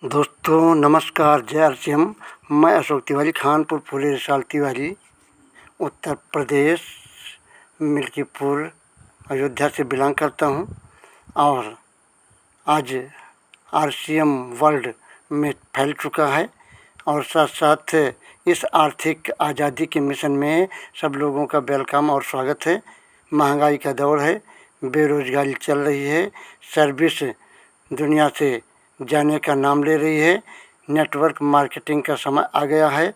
दोस्तों नमस्कार, जय आरसीएम। मैं अशोक तिवारी, खानपुर फूले रिसाल तिवारी, उत्तर प्रदेश, मिल्कीपुर, अयोध्या से बिलोंग करता हूँ। और आज आरसीएम वर्ल्ड में फैल चुका है और साथ साथ इस आर्थिक आज़ादी के मिशन में सब लोगों का वेलकम और स्वागत है। महंगाई का दौर है, बेरोज़गारी चल रही है, सर्विस दुनिया से जाने का नाम ले रही है, नेटवर्क मार्केटिंग का समय आ गया है।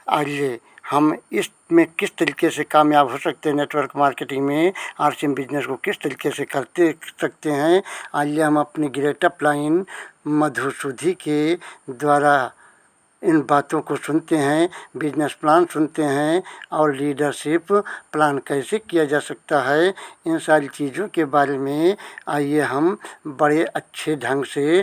आइए हम इसमें किस तरीके से कामयाब हो सकते हैं, नेटवर्क मार्केटिंग में आरसीएम बिजनेस को किस तरीके से करते सकते हैं, आइए हम अपनी ग्रेट अपलाइन मधुसूदन के द्वारा इन बातों को सुनते हैं, बिजनेस प्लान सुनते हैं और लीडरशिप प्लान कैसे किया जा सकता है, इन सारी चीज़ों के बारे में आइए हम बड़े अच्छे ढंग से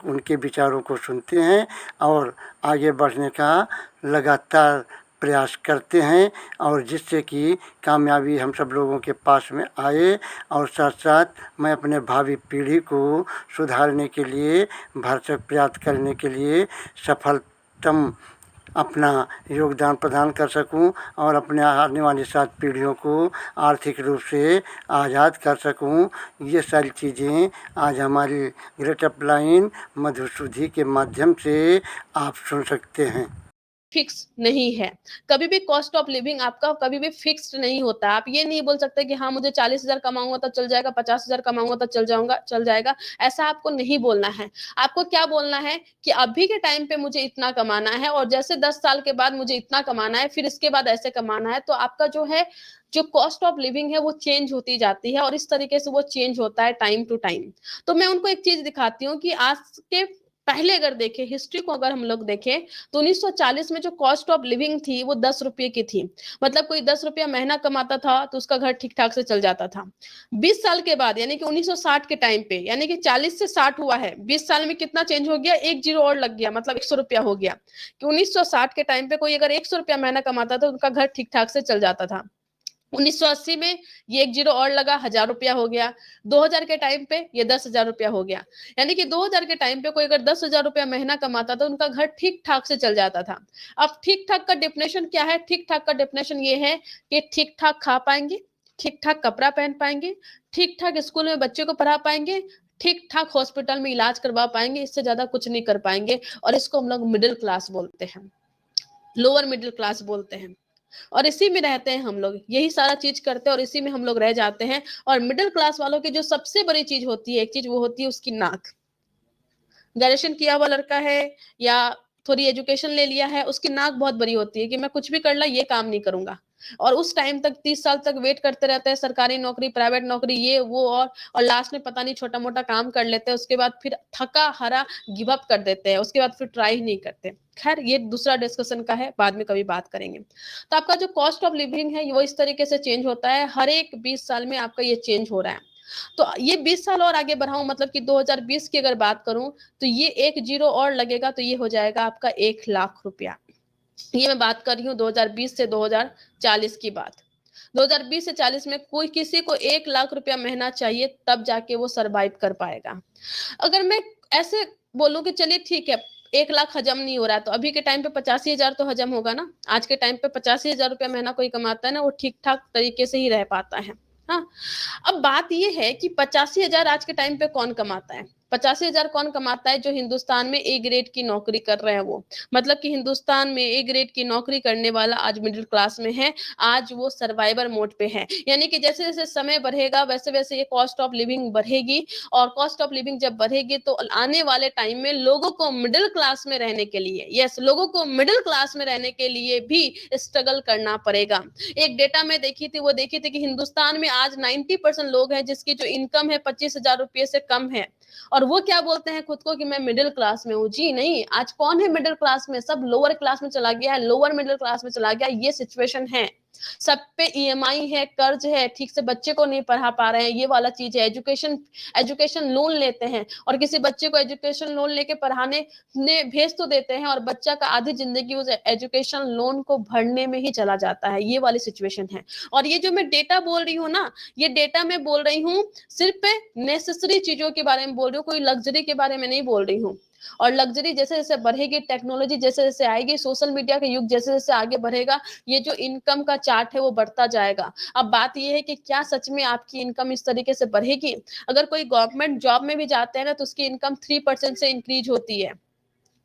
उनके विचारों को सुनते हैं और आगे बढ़ने का लगातार प्रयास करते हैं और जिससे कि कामयाबी हम सब लोगों के पास में आए। और साथ साथ मैं अपने भावी पीढ़ी को सुधारने के लिए, भरसक प्रयास करने के लिए सफलतम अपना योगदान प्रदान कर सकूं और अपने आने वाली 7 पीढ़ियों को आर्थिक रूप से आज़ाद कर सकूं। ये सारी चीज़ें आज हमारी ग्रेट अपलाइन मधुसूदन के माध्यम से आप सुन सकते हैं। फिक्स नहीं है। कभी भी कॉस्ट ऑफ लिविंग आपका कभी भी फिक्स्ड नहीं होता। आप ये नहीं बोल सकते कि हाँ मुझे 40,000 कमाऊंगा तो चल जाएगा, 50,000 कमाऊंगा तो चल जाएगा। ऐसा आपको नहीं बोलना है। आपको क्या बोलना है कि अभी के टाइम पे मुझे इतना कमाना है और जैसे 10 साल के बाद मुझे इतना कमाना है, फिर इसके बाद ऐसे कमाना है। तो आपका जो कॉस्ट ऑफ लिविंग है वो चेंज होती जाती है और इस तरीके से वो चेंज होता है टाइम टू टाइम। तो मैं उनको एक चीज दिखाती हूँ कि आज के पहले अगर देखें, हिस्ट्री को अगर हम लोग देखें तो 1940 में जो कॉस्ट ऑफ लिविंग थी वो 10 रुपये की थी। मतलब कोई 10 रुपया महीना कमाता था तो उसका घर ठीक ठाक से चल जाता था। 20 साल के बाद यानी कि 1960 के टाइम पे, यानी कि 40 से 60 हुआ है, 20 साल में कितना चेंज हो गया, एक जीरो और लग गया, मतलब 100 रुपया हो गया। कि 1960 के टाइम पे कोई अगर 100 रुपया महीना कमाता था तो उनका घर ठीक ठाक से चल जाता था। 1980 में ये एक जीरो और लगा, 1,000 रुपया हो गया। 2000 के टाइम पे ये 10,000 रुपया हो गया। यानी कि 2000 के टाइम पे कोई अगर 10,000 रुपया महीना कमाता था उनका घर ठीक ठाक से चल जाता था। अब ठीक ठाक का डेफिनेशन क्या है? ठीक ठाक का डेफिनेशन ये है कि ठीक ठाक खा पाएंगे, ठीक ठाक कपड़ा पहन पाएंगे, ठीक ठाक स्कूल में बच्चे को पढ़ा पाएंगे, ठीक ठाक हॉस्पिटल में इलाज करवा पाएंगे, इससे ज्यादा कुछ नहीं कर पाएंगे। और इसको हम लोग मिडिल क्लास बोलते हैं, लोअर मिडिल क्लास बोलते हैं। और इसी में रहते हैं हम लोग, यही सारा चीज करते हैं और इसी में हम लोग रह जाते हैं। और मिडिल क्लास वालों की जो सबसे बड़ी चीज होती है, एक चीज, वो होती है उसकी नाक। ग्रेजुएशन किया हुआ लड़का है या थोड़ी एजुकेशन ले लिया है, उसकी नाक बहुत बड़ी होती है कि मैं कुछ भी कर ला, ये काम नहीं करूंगा। और उस टाइम तक 30 साल तक वेट करते रहते हैं, सरकारी नौकरी, प्राइवेट नौकरी, ये वो, और लास्ट में पता नहीं छोटा मोटा काम कर लेते हैं, उसके बाद फिर थका हरा गिव अप कर देते हैं, उसके बाद फिर ट्राई ही नहीं करते। खैर ये दूसरा डिस्कशन का है, बाद में कभी बात करेंगे। तो आपका जो कॉस्ट ऑफ लिविंग है वो इस तरीके से चेंज होता है, हर एक 20 साल में आपका ये चेंज हो रहा है। तो ये 20 साल और आगे बढ़ाऊं, मतलब कि 2020 की अगर बात करूं तो ये एक जीरो और लगेगा तो ये हो जाएगा आपका 1,00,000 रुपया। ये मैं बात कर रही हूँ 2020 से 2040 की बात। 2020 से 40 में कोई किसी को 1,00,000 रुपया महीना चाहिए, तब जाके वो सरवाइव कर पाएगा। अगर मैं ऐसे बोलूं कि चलिए ठीक है 1,00,000 हजम नहीं हो रहा है, तो अभी के टाइम पे 85,000 तो हजम होगा ना। आज के टाइम पे 85,000 रुपया महीना कोई कमाता है ना, वो ठीक ठाक तरीके से ही रह पाता है। हाँ, अब बात ये है कि 85,000 आज के टाइम पे कौन कमाता है? 85,000 कौन कमाता है? जो हिंदुस्तान में ए ग्रेड की नौकरी कर रहे हैं वो। मतलब कि हिंदुस्तान में ए ग्रेड की नौकरी करने वाला आज मिडिल क्लास में है, आज वो सर्वाइवर मोड पे है। यानी कि जैसे जैसे समय बढ़ेगा वैसे वैसे ये कॉस्ट ऑफ लिविंग बढ़ेगी, और कॉस्ट ऑफ लिविंग जब बढ़ेगी तो आने वाले टाइम में लोगों को मिडिल क्लास में रहने के लिए, यस, लोगों को मिडिल क्लास में रहने के लिए भी स्ट्रगल करना पड़ेगा। एक डेटा में देखी थी, वो देखी थी कि हिंदुस्तान में आज 90% लोग हैं जिसकी जो इनकम है 25,000 रुपये से कम है, और वो क्या बोलते हैं खुद को कि मैं मिडिल क्लास में हूँ। जी नहीं, आज कौन है मिडिल क्लास में? सब लोअर क्लास में चला गया है, लोअर मिडिल क्लास में चला गया। ये सिचुएशन है, सब पे ईएमआई है, कर्ज है, ठीक से बच्चे को नहीं पढ़ा पा रहे हैं, ये वाला चीज है। एजुकेशन लोन लेते हैं और किसी बच्चे को एजुकेशन लोन लेके पढ़ाने ने भेज तो देते हैं, और बच्चा का आधी जिंदगी उस एजुकेशन लोन को भरने में ही चला जाता है। ये वाली सिचुएशन है। और ये जो मैं डेटा बोल रही हूँ ना, ये डेटा मैं बोल रही हूँ सिर्फ नेसेसरी चीजों के बारे में बोल रही हूँ, कोई लग्जरी के बारे में नहीं बोल रही हूँ। और लग्जरी जैसे जैसे बढ़ेगी, टेक्नोलॉजी जैसे जैसे आएगी, सोशल मीडिया का युग जैसे जैसे आगे बढ़ेगा, ये जो इनकम का चार्ट है वो बढ़ता जाएगा। अब बात ये है कि क्या सच में आपकी इनकम इस तरीके से बढ़ेगी? अगर कोई गवर्नमेंट जॉब में भी जाते हैं ना, तो उसकी इनकम 3% से इंक्रीज होती है,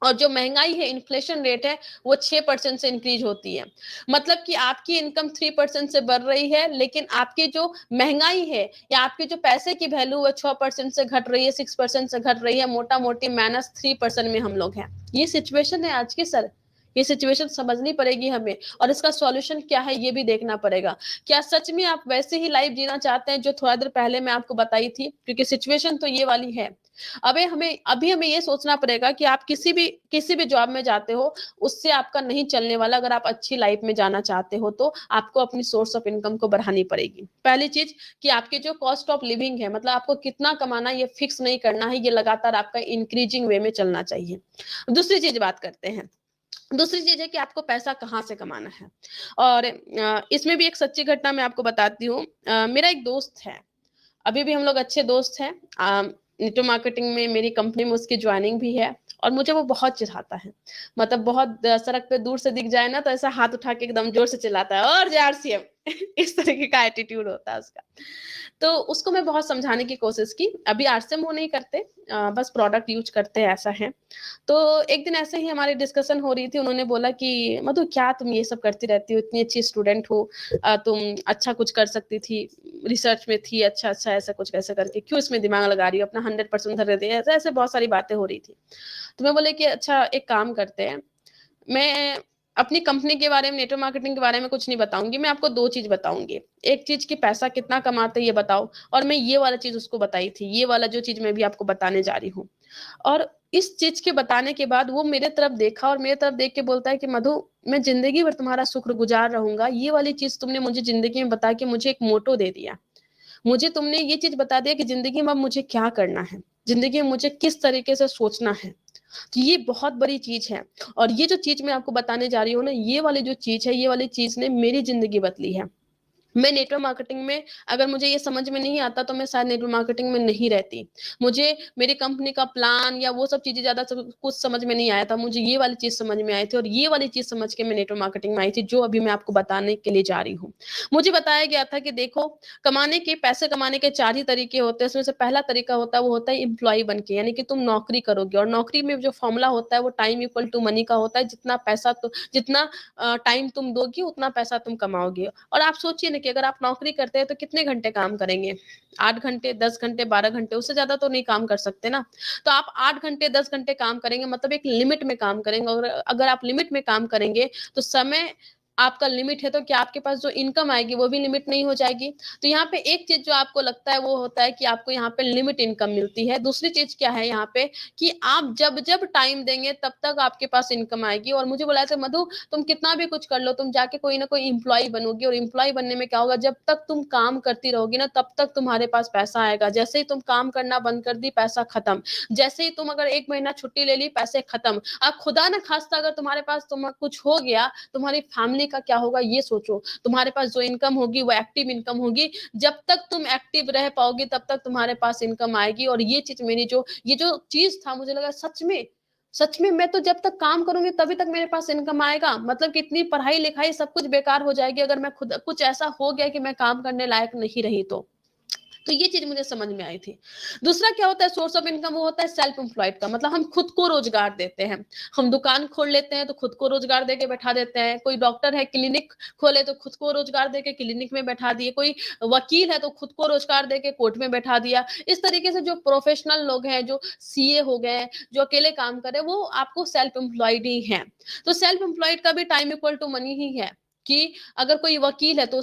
और जो महंगाई है, इन्फ्लेशन रेट है, वो 6% से इंक्रीज होती है। मतलब कि आपकी इनकम 3% से बढ़ रही है, लेकिन आपकी जो महंगाई है या आपके जो पैसे की वैल्यू है 6% से घट रही है, 6% से घट रही है, मोटा मोटी माइनस 3% में हम लोग हैं। ये सिचुएशन है आज की सर। ये सिचुएशन समझनी पड़ेगी हमें, और इसका सॉल्यूशन क्या है ये भी देखना पड़ेगा। क्या सच में आप वैसे ही लाइफ जीना चाहते हैं जो थोड़ा देर पहले मैं आपको बताई थी? क्योंकि सिचुएशन तो ये वाली है। अभी हमें ये सोचना पड़ेगा कि आप किसी भी जॉब में जाते हो, उससे आपका नहीं चलने वाला। अगर आप अच्छी लाइफ में जाना चाहते हो तो आपको अपनी सोर्स ऑफ इनकम को बढ़ानी पड़ेगी। पहली चीज कि आपकी जो कॉस्ट ऑफ लिविंग है, मतलब आपको कितना कमाना है, ये फिक्स नहीं करना है, ये लगातार आपका इंक्रीजिंग वे में चलना चाहिए। दूसरी चीज बात करते हैं। दूसरी चीज है कि आपको पैसा कहाँ से कमाना है। और इसमें भी एक सच्ची घटना मैं आपको बताती हूँ। मेरा एक दोस्त है, अभी भी हम लोग अच्छे दोस्त हैं। नेटवर्क मार्केटिंग में मेरी कंपनी में उसकी ज्वाइनिंग भी है, और मुझे वो बहुत चिढ़ाता है। मतलब बहुत सड़क पे दूर से दिख जाए ना, तो ऐसा हाथ उठा के एकदम जोर से चिल्लाता है, और जे आरसीएम इस तरीके का एटीट्यूड होता है उसका। तो उसको मैं बहुत समझाने की कोशिश की। अभी आरसीएम वो नहीं करते, बस प्रोडक्ट यूज करते हैं, ऐसा है। तो एक दिन ऐसे ही हमारी डिस्कशन हो रही थी, उन्होंने बोला कि मधु, क्या तुम ये सब करती रहती हो, इतनी अच्छी स्टूडेंट हो, तुम अच्छा कुछ कर सकती थी, रिसर्च में थी, अच्छा अच्छा ऐसा कुछ कैसे करके क्यों इसमें दिमाग लगा रही हो, अपना 100% धर देती है, ऐसे ऐसे बहुत सारी बातें हो रही थी। तो मैं बोले कि अच्छा एक काम करते हैं, मैं अपनी कंपनी के बारे में, नेटवर्क मार्केटिंग के बारे में कुछ नहीं बताऊंगी, मैं आपको दो चीज बताऊंगी। एक चीज कि पैसा कितना कमाते ये बताओ, और मैं ये वाला चीज उसको बताई थी, ये वाला जो चीज मैं भी आपको बताने जा रही हूँ। और इस चीज के बताने के बाद वो मेरे तरफ देखा, और मेरे तरफ देख के बोलता है कि मधु, मैं जिंदगी भर तुम्हारा शुक्रगुजार रहूंगा, ये वाली चीज तुमने मुझे जिंदगी में बता के मुझे एक मोटो दे दिया। मुझे तुमने ये चीज बता दिया कि जिंदगी में अब मुझे क्या करना है, जिंदगी में मुझे किस तरीके से सोचना है। तो ये बहुत बड़ी चीज है। और ये जो चीज मैं आपको बताने जा रही हूँ ना, ये वाली जो चीज है, ये वाली चीज ने मेरी जिंदगी बदली है। मैं नेटवर्क मार्केटिंग में, अगर मुझे ये समझ में नहीं आता तो मैं शायद नेटवर्क मार्केटिंग में नहीं रहती। मुझे मेरी कंपनी का प्लान या वो सब चीजें ज्यादा कुछ समझ में नहीं आया था, मुझे ये वाली चीज समझ में आई थी, और ये वाली चीज समझ के मैं नेटवर्क मार्केटिंग में आई थी, जो अभी मैं आपको बताने के लिए जा रही हूँ। मुझे बताया गया था कि देखो, पैसे कमाने के चार ही तरीके होते हैं। उसमें से पहला तरीका होता है, वो होता है एम्प्लॉय बन के, यानी कि तुम नौकरी करोगे, और नौकरी में जो फॉर्मूला होता है वो टाइम इक्वल टू मनी का होता है। जितना टाइम तुम दोगे उतना पैसा तुम कमाओगे। और आप सोचिए ना कि अगर आप नौकरी करते हैं तो कितने घंटे काम करेंगे? 8 घंटे, 10 घंटे, 12 घंटे, उससे ज्यादा तो नहीं काम कर सकते ना। तो आप 8 घंटे, 10 घंटे काम करेंगे, मतलब एक लिमिट में काम करेंगे। और अगर आप लिमिट में काम करेंगे तो समय आपका लिमिट है, तो क्या आपके पास जो इनकम आएगी वो भी लिमिट नहीं हो जाएगी? तो यहाँ पे एक चीज जो आपको लगता है वो होता है कि आपको यहाँ पे लिमिट इनकम मिलती है। दूसरी चीज क्या है यहाँ पे, कि आप जब जब टाइम देंगे तब तक आपके पास इनकम आएगी। और मुझे बोला था, मधु तुम कितना भी कुछ कर लो, तुम जाके कोई ना कोई इंप्लॉय बनोगी, और इंप्लॉय बनने में क्या होगा, जब तक तुम काम करती रहोगी ना तब तक तुम्हारे पास पैसा आएगा। जैसे ही तुम काम करना बंद कर दी, पैसा खत्म। जैसे ही तुम अगर 1 महीना छुट्टी ले ली, पैसे खत्म। अब खुदा न खास्ता अगर तुम्हारे पास कुछ हो गया, तुम्हारी फैमिली का क्या होगा ये सोचो। तुम्हारे पास जो इनकम होगी वो एक्टिव इनकम होगी। जब तक तुम एक्टिव रह पाओगे तब तक तुम्हारे पास इनकम आएगी। और ये चीज ये जो चीज था, मुझे लगा सच में मैं तो जब तक काम करूंगी तभी तक मेरे पास इनकम आएगा। मतलब कितनी पढ़ाई लिखाई सब कुछ बेकार हो जाएगी अगर मैं खुद कुछ ऐसा हो गया कि मैं काम करने लायक नहीं रही तो ये चीज मुझे समझ में आई थी। दूसरा क्या होता है सोर्स ऑफ इनकम, वो होता है सेल्फ एम्प्लॉयड का, मतलब हम खुद को रोजगार देते हैं। हम दुकान खोल लेते हैं तो खुद को रोजगार देके बैठा देते हैं। कोई डॉक्टर है, क्लिनिक खोले तो खुद को रोजगार देके क्लिनिक में बैठा दिए। कोई वकील है तो खुद को रोजगार देके कोर्ट में बैठा दिया। इस तरीके से जो प्रोफेशनल लोग हैं, जो सीए हो गए, जो अकेले काम करे, वो आपको सेल्फ एम्प्लॉयड ही है। तो सेल्फ एम्प्लॉयड का भी टाइम इक्वल टू मनी ही है, कि अगर कोई वकील है तो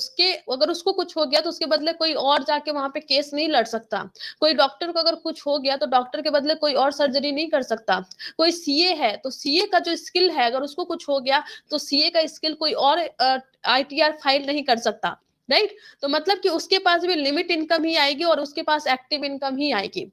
अगर उसको कुछ हो गया तो उसके बदले कोई और जाके वहां पे केस नहीं लड़ सकता। कोई डॉक्टर को अगर कुछ हो गया तो डॉक्टर के बदले कोई और सर्जरी नहीं कर सकता। कोई सीए है तो सीए का जो स्किल है, अगर उसको कुछ हो गया तो सीए का स्किल कोई और आईटीआर फाइल नहीं कर सकता। राइट? तो मतलब कि उसके पास भी लिमिट इनकम ही आएगी और उसके पास एक्टिव इनकम ही आएगी।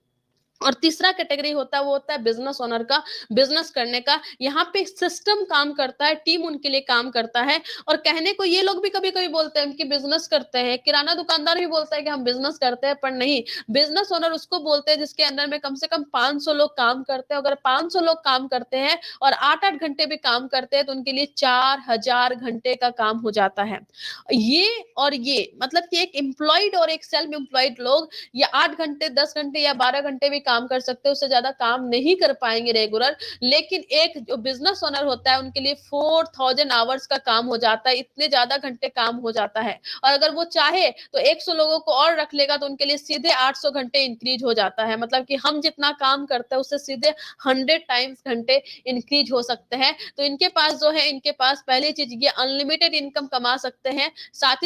और तीसरा कैटेगरी होता है वो होता है बिजनेस ओनर का, बिजनेस करने का। यहाँ पे सिस्टम काम करता है, टीम उनके लिए काम करता है। और कहने को ये लोग भी कभी कभी बोलते हैं कि बिजनेस करते हैं, किराना दुकानदार भी बोलता है कि हम बिजनेस करते हैं, पर नहीं, बिजनेस ओनर उसको बोलते हैं जिसके अंदर में कम से कम 500 लोग काम करते हैं। अगर 500 लोग काम करते हैं और 8-8 घंटे भी काम करते हैं तो उनके लिए 4000 घंटे का काम हो जाता है। ये और ये मतलब कि एक एम्प्लॉयड और एक सेल्फ एम्प्लॉयड लोग या 8 घंटे, 10 घंटे या 12 घंटे भी काम कर सकते हैं, उससे ज्यादा काम नहीं कर पाएंगे रेगुलर। लेकिन एक जो बिजनेस ओनर होता है उनके लिए 4000 आवर्स का काम हो जाता है, इतने ज्यादा घंटे काम हो जाता है। और अगर वो चाहे तो 100 लोगों को और रख लेगा तो उनके लिए सीधे 800 घंटे इंक्रीज हो जाता है। मतलब कि हम जितना काम करते हैं उससे सीधे 100 टाइम्स घंटे इंक्रीज हो सकते हैं। तो इनके पास जो है, इनके पास पहली चीज ये अनलिमिटेड इनकम कमा सकते हैं। साथ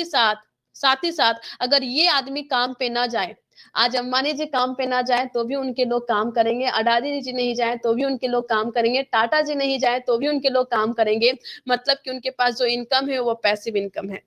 ही साथ अगर ये आदमी काम पे ना जाए, आज अंबानी जी काम पे ना जाए तो भी उनके लोग काम करेंगे, अडानी जी नहीं जाए तो भी उनके लोग काम करेंगे, टाटा जी नहीं जाए तो भी उनके लोग काम करेंगे। मतलब कि उनके पास जो इनकम है वो पैसिव इनकम है।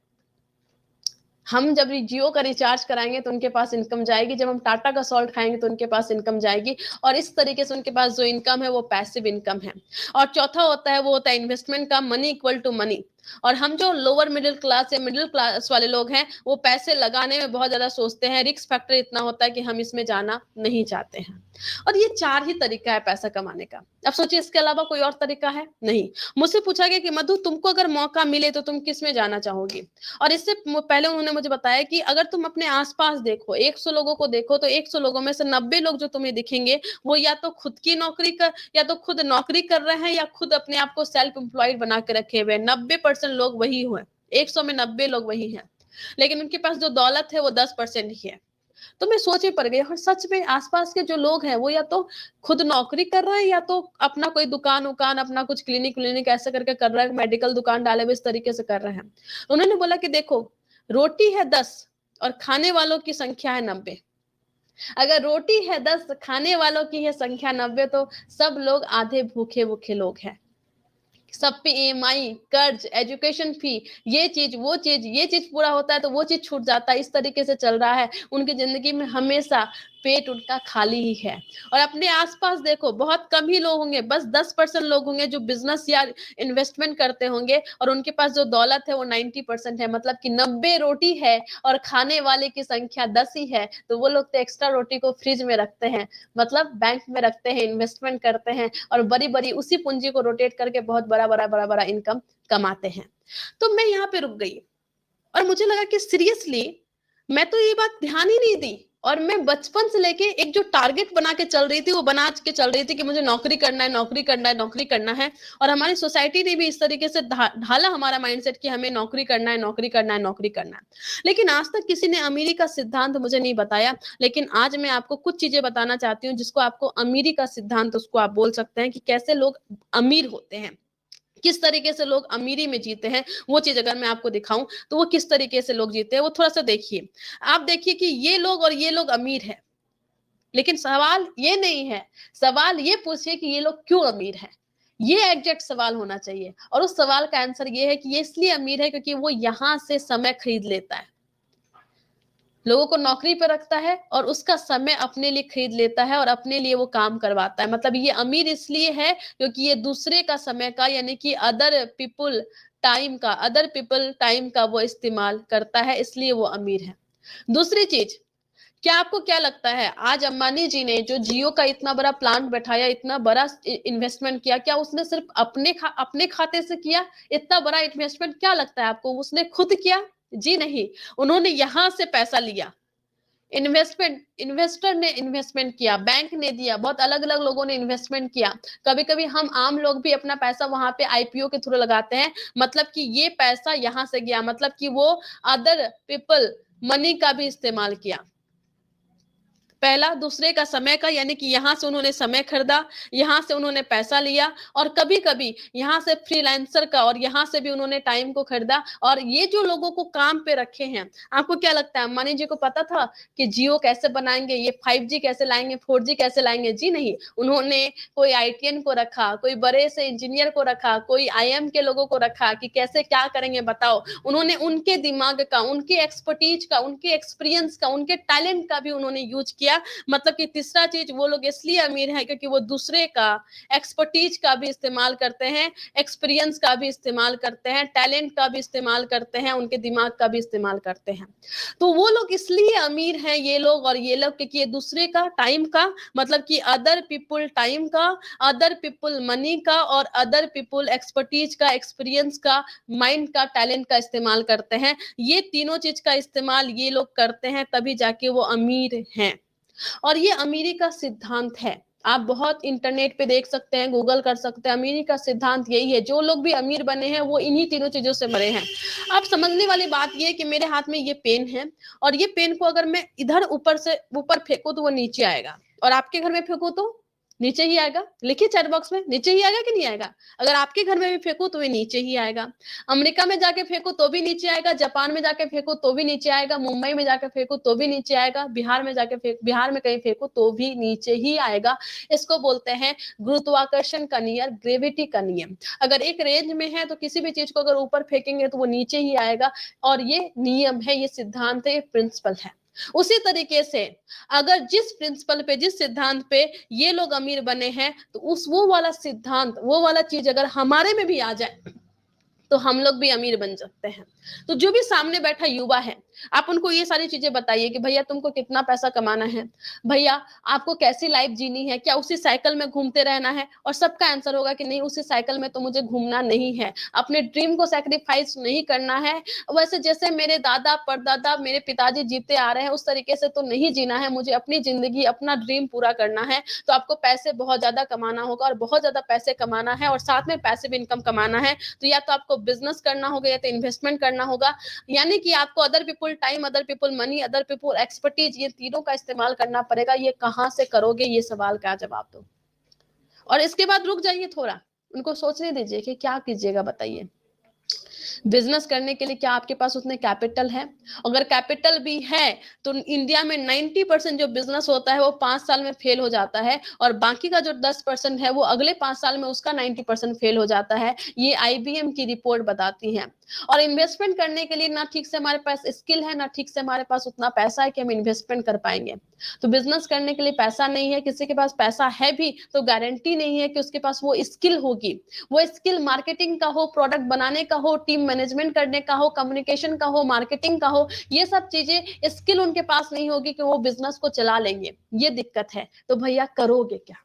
हम जब जियो का रिचार्ज कराएंगे तो उनके पास इनकम जाएगी, जब हम टाटा का सॉल्ट खाएंगे तो उनके पास इनकम जाएगी। और इस तरीके से उनके पास जो इनकम है वो पैसिव इनकम है। और चौथा होता है वो होता है इन्वेस्टमेंट का, मनी इक्वल टू मनी। और हम जो लोअर मिडिल क्लास या मिडिल क्लास वाले लोग हैं वो पैसे लगाने में बहुत ज्यादा सोचते हैं, रिस्क फैक्टर इतना होता है कि हम इसमें जाना नहीं चाहते हैं। और ये 4 ही तरीका है पैसा कमाने का। अब सोचिए इसके अलावा कोई और तरीका है? नहीं। मुझसे पूछा गया कि मधु तुमको अगर मौका मिले तो तुम किस में जाना चाहोगी? और इससे पहले उन्होंने मुझे बताया कि अगर तुम अपने आसपास देखो, 100 लोगों को देखो, तो 100 लोगों में से 90 लोग जो तुम्हें दिखेंगे वो या तो खुद की नौकरी कर, या तो खुद नौकरी कर रहे हैं या खुद अपने आप को सेल्फ एम्प्लॉयड बना के रखे हुए हैं। 90% लोग वही हुए, 100 में 90 लोग वही हैं। लेकिन उनके पास जो दौलत है वो 10% ही है। तो मैं सोच में पड़ गई, और सच में आसपास के जो लोग हैं वो या तो खुद नौकरी कर रहे हैं या तो अपना कोई दुकान उकान, अपना कुछ क्लिनिक ऐसे करके कर रहे हैं, मेडिकल दुकान डाले हुए इस तरीके से कर रहे हैं। उन्होंने बोला कि देखो, रोटी है 10 और खाने वालों की संख्या है 90। अगर रोटी है 10, खाने वालों की है संख्या 90, तो सब लोग आधे भूखे भूखे लोग हैं। सब पे ईएमआई, कर्ज, एजुकेशन फी, ये चीज पूरा होता है तो वो चीज छूट जाता है। इस तरीके से चल रहा है उनकी जिंदगी में, हमेशा पेट उनका खाली ही है। और अपने आसपास देखो, बहुत कम ही लोग होंगे, बस 10% लोग होंगे जो बिजनेस या इन्वेस्टमेंट करते होंगे, और उनके पास जो दौलत है वो 90% है। मतलब कि 90 रोटी है और खाने वाले की संख्या 10 ही है, तो वो लोग तो एक्स्ट्रा रोटी को फ्रिज में रखते हैं, मतलब बैंक में रखते हैं, इन्वेस्टमेंट करते हैं, और बड़ी बड़ी उसी पूंजी को रोटेट करके बहुत बड़ा इनकम कमाते हैं। तो मैं यहाँ पे रुक गई और मुझे लगा कि सीरियसली मैं तो ये बात ध्यान ही नहीं दी। और मैं बचपन से लेके एक जो टारगेट बना के चल रही थी वो बना के चल रही थी कि मुझे नौकरी करना है, नौकरी करना है, नौकरी करना है। और हमारी सोसाइटी ने भी इस तरीके से ढाला हमारा माइंडसेट कि हमें नौकरी करना है, नौकरी करना है, नौकरी करना है। लेकिन आज तक किसी ने अमीरी का सिद्धांत मुझे नहीं बताया। लेकिन आज मैं आपको कुछ चीजें बताना चाहती हूँ जिसको आपको अमीरी का सिद्धांत उसको आप बोल सकते हैं, कि कैसे लोग अमीर होते हैं, किस तरीके से लोग अमीरी में जीते हैं। वो चीज अगर मैं आपको दिखाऊं तो वो किस तरीके से लोग जीते हैं वो थोड़ा सा देखिए। आप देखिए कि ये लोग और ये लोग अमीर है, लेकिन सवाल ये नहीं है। सवाल ये पूछिए कि ये लोग क्यों अमीर है। ये एग्जैक्ट सवाल होना चाहिए। और उस सवाल का आंसर ये है कि ये इसलिए अमीर है क्योंकि वो यहां से समय खरीद लेता है, लोगों को नौकरी पर रखता है और उसका समय अपने लिए खरीद लेता है और अपने लिए वो काम करवाता है। मतलब ये अमीर इसलिए है क्योंकि ये दूसरे का समय का, यानी कि अदर पीपल टाइम का वो इस्तेमाल करता है, इसलिए वो अमीर है। दूसरी चीज, क्या आपको क्या लगता है आज अंबानी जी ने जो जियो का इतना बड़ा प्लांट बैठाया, इतना बड़ा इन्वेस्टमेंट किया, क्या उसने सिर्फ अपने खाते से किया? इतना बड़ा इन्वेस्टमेंट क्या लगता है आपको उसने खुद किया? जी नहीं, उन्होंने यहां से पैसा लिया। इन्वेस्टर ने इन्वेस्टमेंट किया, बैंक ने दिया, बहुत अलग अलग लोगों ने इन्वेस्टमेंट किया। कभी कभी हम आम लोग भी अपना पैसा वहां पे आईपीओ के थ्रू लगाते हैं। मतलब कि ये पैसा यहां से गया, मतलब कि वो अदर पीपल मनी का भी इस्तेमाल किया। पहला दूसरे का समय का, यानी कि यहां से उन्होंने समय खरीदा, यहां से उन्होंने पैसा लिया, और कभी कभी यहां से फ्रीलांसर का, और यहां से भी उन्होंने टाइम को खरीदा। और ये जो लोगों को काम पे रखे हैं, आपको क्या लगता है अंबानी जी को पता था कि जियो कैसे बनाएंगे, ये 5G कैसे लाएंगे, 4G कैसे लाएंगे? जी नहीं। उन्होंने कोई आईटीएन को रखा, कोई बड़े से इंजीनियर को रखा, कोई आईएम के लोगों को रखा कि कैसे क्या करेंगे बताओ। उन्होंने उनके दिमाग का, उनके एक्सपर्टीज का, उनके एक्सपीरियंस का, उनके टैलेंट का भी उन्होंने यूज किया, किया, मतलब कि तीसरा चीज वो लोग इसलिए अमीर है क्योंकि वो दूसरे का एक्सपर्टीज का भी इस्तेमाल करते हैं, एक्सपीरियंस का भी इस्तेमाल करते हैं, टैलेंट का भी इस्तेमाल करते हैं, उनके दिमाग का भी इस्तेमाल करते हैं। तो वो लोग इसलिए अमीर हैं ये लोग, और ये लोग क्योंकि ये दूसरे का टाइम का, मतलब कि अदर पीपुल टाइम का, अदर पीपुल मनी का और अदर पीपुल एक्सपर्टीज का, एक्सपीरियंस का, माइंड का, टैलेंट का इस्तेमाल करते हैं। ये तीनों चीज का इस्तेमाल ये लोग करते हैं, तभी जाके वो अमीर हैं। और ये अमीरी का सिद्धांत है। आप बहुत इंटरनेट पे देख सकते हैं, गूगल कर सकते हैं, अमीरी का सिद्धांत यही है। जो लोग भी अमीर बने हैं वो इन्हीं तीनों चीजों से बने हैं। आप समझने वाली बात ये है कि मेरे हाथ में ये पेन है, और ये पेन को अगर मैं इधर ऊपर से ऊपर फेंकू तो वो नीचे आएगा, और आपके घर में फेंकू तो नीचे ही आएगा। लिखिए चैट बॉक्स में, नीचे ही आएगा कि नहीं आएगा? अगर आपके घर में भी फेंकू तो ये नीचे ही आएगा। अमेरिका में जाके फेंकू तो भी नीचे आएगा, जापान में जाके फेंकू तो भी नीचे आएगा, मुंबई में जाके फेंकू तो भी नीचे आएगा, बिहार में बिहार में कहीं फेंकू तो भी नीचे ही आएगा। इसको बोलते हैं गुरुत्वाकर्षण का नियम, ग्रेविटी का नियम। अगर एक रेंज में है तो किसी भी चीज को अगर ऊपर फेंकेंगे तो वो नीचे ही आएगा, और ये नियम है, ये सिद्धांत है, ये प्रिंसिपल है। उसी तरीके से अगर जिस प्रिंसिपल पे, जिस सिद्धांत पे ये लोग अमीर बने हैं, तो उस वो वाला सिद्धांत, वो वाला चीज अगर हमारे में भी आ जाए तो हम लोग भी अमीर बन सकते हैं। तो जो भी सामने बैठा युवा है, आप उनको ये सारी चीजें बताइए कि भैया तुमको कितना पैसा कमाना है, भैया आपको कैसी लाइफ जीनी है, क्या उसी साइकिल में घूमते रहना है? और सबका आंसर होगा कि नहीं, उसी साइकिल में तो मुझे घूमना नहीं है, अपने ड्रीम को सैक्रिफाइस नहीं करना है। वैसे जैसे मेरे दादा परदादा, मेरे पिताजी जीते आ रहे हैं उस तरीके से तो नहीं जीना है, मुझे अपनी जिंदगी, अपना ड्रीम पूरा करना है। तो आपको पैसे बहुत ज्यादा कमाना होगा, और बहुत ज्यादा पैसे कमाना है और साथ में पैसिव इनकम कमाना है, तो या तो आपको बिजनेस करना होगा या तो इन्वेस्टमेंट करना होगा। यानी कि आपको other people time, other people money, other people expertise, ये तीनों का इस्तेमाल करना पड़ेगा। ये कहां से करोगे, ये सवाल का जवाब दो। और इसके बाद रुक जाइए थोड़ा, उनको सोचने दीजिए कि क्या कीजिएगा, बताइए। बिजनेस करने के लिए क्या आपके पास उतने कैपिटल है? अगर कैपिटल भी है तो इंडिया में 90% जो बिजनेस होता है वो 5 साल में फेल हो जाता है, और बाकी का जो 10% है वो अगले 5 साल में उसका 90% फेल हो जाता है। ये आईबीएम की रिपोर्ट बताती है। और इन्वेस्टमेंट करने के लिए ना ठीक से हमारे पास स्किल है, ना ठीक से हमारे पास उतना पैसा है कि हम इन्वेस्टमेंट कर पाएंगे। तो बिजनेस करने के लिए पैसा नहीं है, किसी के पास पैसा है भी तो गारंटी नहीं है कि उसके पास वो स्किल होगी। वो स्किल मार्केटिंग का हो, प्रोडक्ट बनाने का हो, टीम मैनेजमेंट करने का हो, कम्युनिकेशन का हो, मार्केटिंग का हो, ये सब चीजें स्किल उनके पास नहीं होगी कि वो बिजनेस को चला लेंगे। ये दिक्कत है। तो भैया करोगे क्या,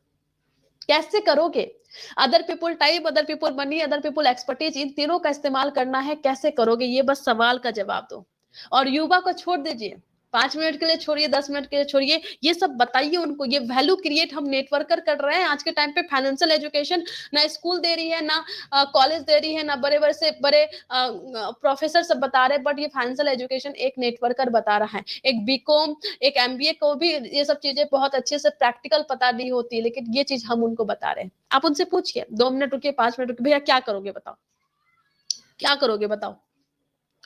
कैसे करोगे? Other people type, other people money, other people expertise, इन तीनों का इस्तेमाल करना है, कैसे करोगे? ये बस सवाल का जवाब दो। और युवा को छोड़ दीजिए, 5 मिनट के लिए छोड़िए, 10 मिनट के लिए छोड़िए, ये सब बताइए उनको। ये वैल्यू क्रिएट हम नेटवर्कर कर रहे हैं आज के टाइम पे। फाइनेंशियल एजुकेशन ना स्कूल दे रही है, ना कॉलेज दे रही है, ना बड़े बड़े से बड़े प्रोफेसर सब बता रहे हैं, बट ये फाइनेंशियल एजुकेशन एक नेटवर्कर बता रहा है। एक बीकॉम, एक एमबीए को भी ये सब चीजें बहुत अच्छे से प्रैक्टिकल पता नहीं होती, लेकिन ये चीज हम उनको बता रहे हैं। आप उनसे पूछिए, 2 मिनट रुकिए, 5 मिनट रुकिए, भैया क्या करोगे बताओ, क्या करोगे बताओ?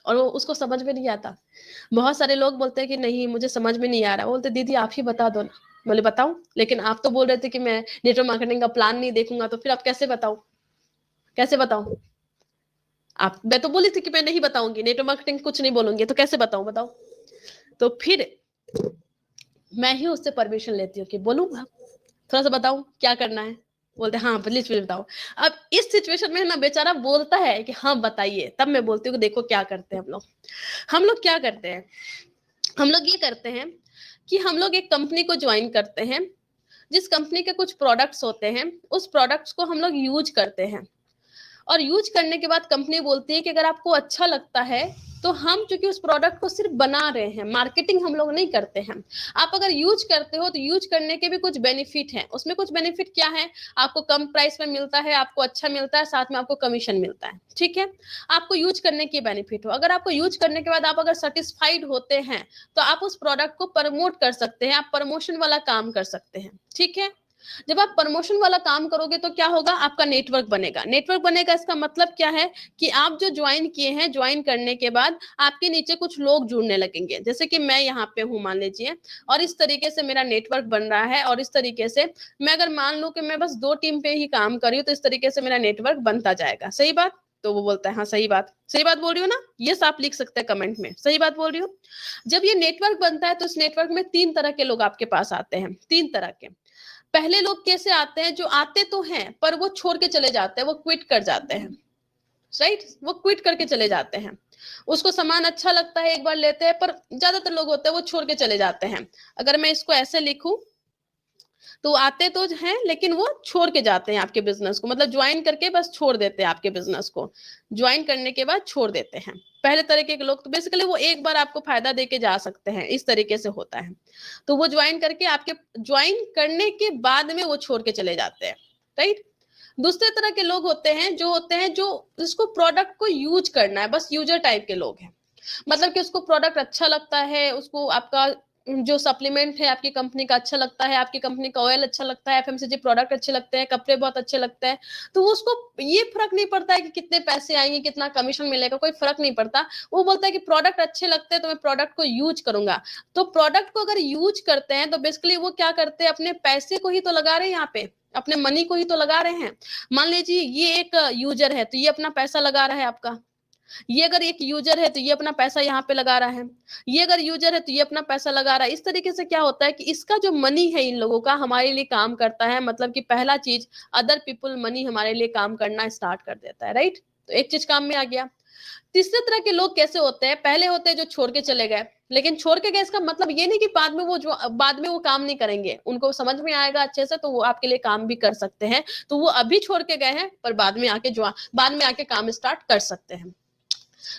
और वो उसको समझ में नहीं आता। बहुत सारे लोग बोलते हैं कि नहीं मुझे समझ में नहीं आ रहा, बोलते दीदी आप ही बता दो ना। बोले बताऊं, लेकिन आप तो बोल रहे थे कि मैं नेटवर्क मार्केटिंग का प्लान नहीं देखूंगा, तो फिर आप कैसे बताऊं, कैसे बताऊं? आप, मैं तो बोली थी कि मैं नहीं बताऊंगी, नेटवर्क मार्केटिंग कुछ नहीं बोलूंगी, तो कैसे बताऊं, बताओ? तो फिर मैं ही उससे परमिशन लेती हूँ कि बोलूंगा, थोड़ा सा बताऊं क्या करना है? बोलते हाँ प्लीज प्लीज बताओ। अब इस सिचुएशन में ना बेचारा बोलता है कि हाँ बताइए, तब मैं बोलती हूँ कि देखो क्या करते हैं हम लोग। हम लोग क्या करते हैं, हम लोग ये करते हैं कि हम लोग एक कंपनी को ज्वाइन करते हैं, जिस कंपनी के कुछ प्रोडक्ट्स होते हैं, उस प्रोडक्ट्स को हम लोग यूज करते हैं। और यूज करने के बाद कंपनी बोलती है कि अगर आपको अच्छा लगता है तो हम चूंकि उस प्रोडक्ट को सिर्फ बना रहे हैं, मार्केटिंग हम लोग नहीं करते हैं। आप अगर यूज करते हो तो यूज करने के भी कुछ बेनिफिट है। उसमें कुछ बेनिफिट क्या है? आपको कम प्राइस में मिलता है, आपको अच्छा मिलता है, साथ में आपको कमीशन मिलता है। ठीक है, आपको यूज करने की बेनिफिट हो। अगर आपको यूज करने के बाद आप अगर सेटिस्फाइड होते हैं तो आप उस प्रोडक्ट को प्रमोट कर सकते हैं, आप प्रमोशन वाला काम कर सकते हैं। ठीक है, जब आप प्रमोशन वाला काम करोगे तो क्या होगा, आपका नेटवर्क बनेगा। नेटवर्क बनेगा इसका मतलब क्या है कि आप जो ज्वाइन किए हैं, ज्वाइन करने के बाद आपके नीचे कुछ लोग जुड़ने लगेंगे, जैसे कि मैं यहाँ पे हूँ मान लीजिए, और इस तरीके से मेरा नेटवर्क बन रहा है। और इस तरीके से मैं अगर मान लूं कि मैं बस 2 टीम पे ही काम कर रही हूँ तो इस तरीके से मेरा नेटवर्क बनता जाएगा। सही बात? तो वो बोलता है हाँ सही बात बोल रही हो ना, ये आप लिख सकते हैं कमेंट में, सही बात बोल रही हो। जब ये नेटवर्क बनता है तो इस नेटवर्क में 3 तरह के लोग आपके पास आते हैं, 3 तरह के। पहले लोग कैसे आते हैं, जो आते तो हैं पर वो छोड़ के चले जाते हैं, वो क्विट कर जाते हैं, राइट, वो क्विट करके चले जाते हैं। उसको सामान अच्छा लगता है, एक बार लेते हैं, पर ज्यादातर लोग होते हैं वो छोड़ के चले जाते हैं। अगर मैं इसको ऐसे लिखूं तो आते तो हैं लेकिन वो छोड़ के जाते हैं आपके बिजनेस को, मतलब ज्वाइन करके बस छोड़ देते हैं आपके बिजनेस को, ज्वाइन करने के बाद छोड़ देते हैं। पहले तरीके के लोग तो बेसिकली वो एक बार आपको फायदा देके जा सकते हैं, इस तरीके से होता है। तो वो ज्वाइन करके आपके ज्वाइन करने के बाद में वो छोड़ के चले जाते हैं, राइट। दूसरे तरह के लोग होते हैं जो इसको प्रोडक्ट को यूज करना है, बस यूजर टाइप के लोग हैं। मतलब कि उसको प्रोडक्ट अच्छा लगता है, उसको आपका जो सप्लीमेंट है आपकी कंपनी का अच्छा लगता है, आपकी कंपनी का ऑयल अच्छा लगता है, एफएमसीजी प्रोडक्ट अच्छे लगते हैं, कपड़े बहुत अच्छे लगते हैं, तो वो उसको ये फर्क नहीं पड़ता है कि कितने पैसे आएंगे, कितना कमीशन मिलेगा, कोई फर्क नहीं पड़ता। वो बोलता है कि प्रोडक्ट अच्छे लगते हैं तो मैं प्रोडक्ट को यूज करूंगा। तो प्रोडक्ट को अगर यूज करते हैं तो बेसिकली वो क्या करते हैं, अपने पैसे को ही तो लगा रहे हैं यहाँ पे, अपने मनी को ही तो लगा रहे हैं। मान लीजिए ये एक यूजर है तो ये अपना पैसा लगा रहा है आपका, ये अगर एक यूजर है तो ये अपना पैसा यहाँ पे लगा रहा है, ये अगर यूजर है तो ये अपना पैसा लगा रहा है। इस तरीके से क्या होता है कि इसका जो मनी है इन लोगों का हमारे लिए काम करता है, मतलब कि पहला चीज अदर पीपल मनी हमारे लिए काम करना स्टार्ट कर देता है, राइट। तो एक चीज काम में आ गया। तीसरे तरह के लोग कैसे होते हैं, पहले होते हैं जो छोड़ के चले गए, लेकिन छोड़ के गए इसका मतलब ये नहीं कि बाद में वो काम नहीं करेंगे, उनको समझ में आएगा अच्छे से तो वो आपके लिए काम भी कर सकते हैं। तो वो अभी छोड़ के गए हैं पर बाद में आके काम स्टार्ट कर सकते हैं।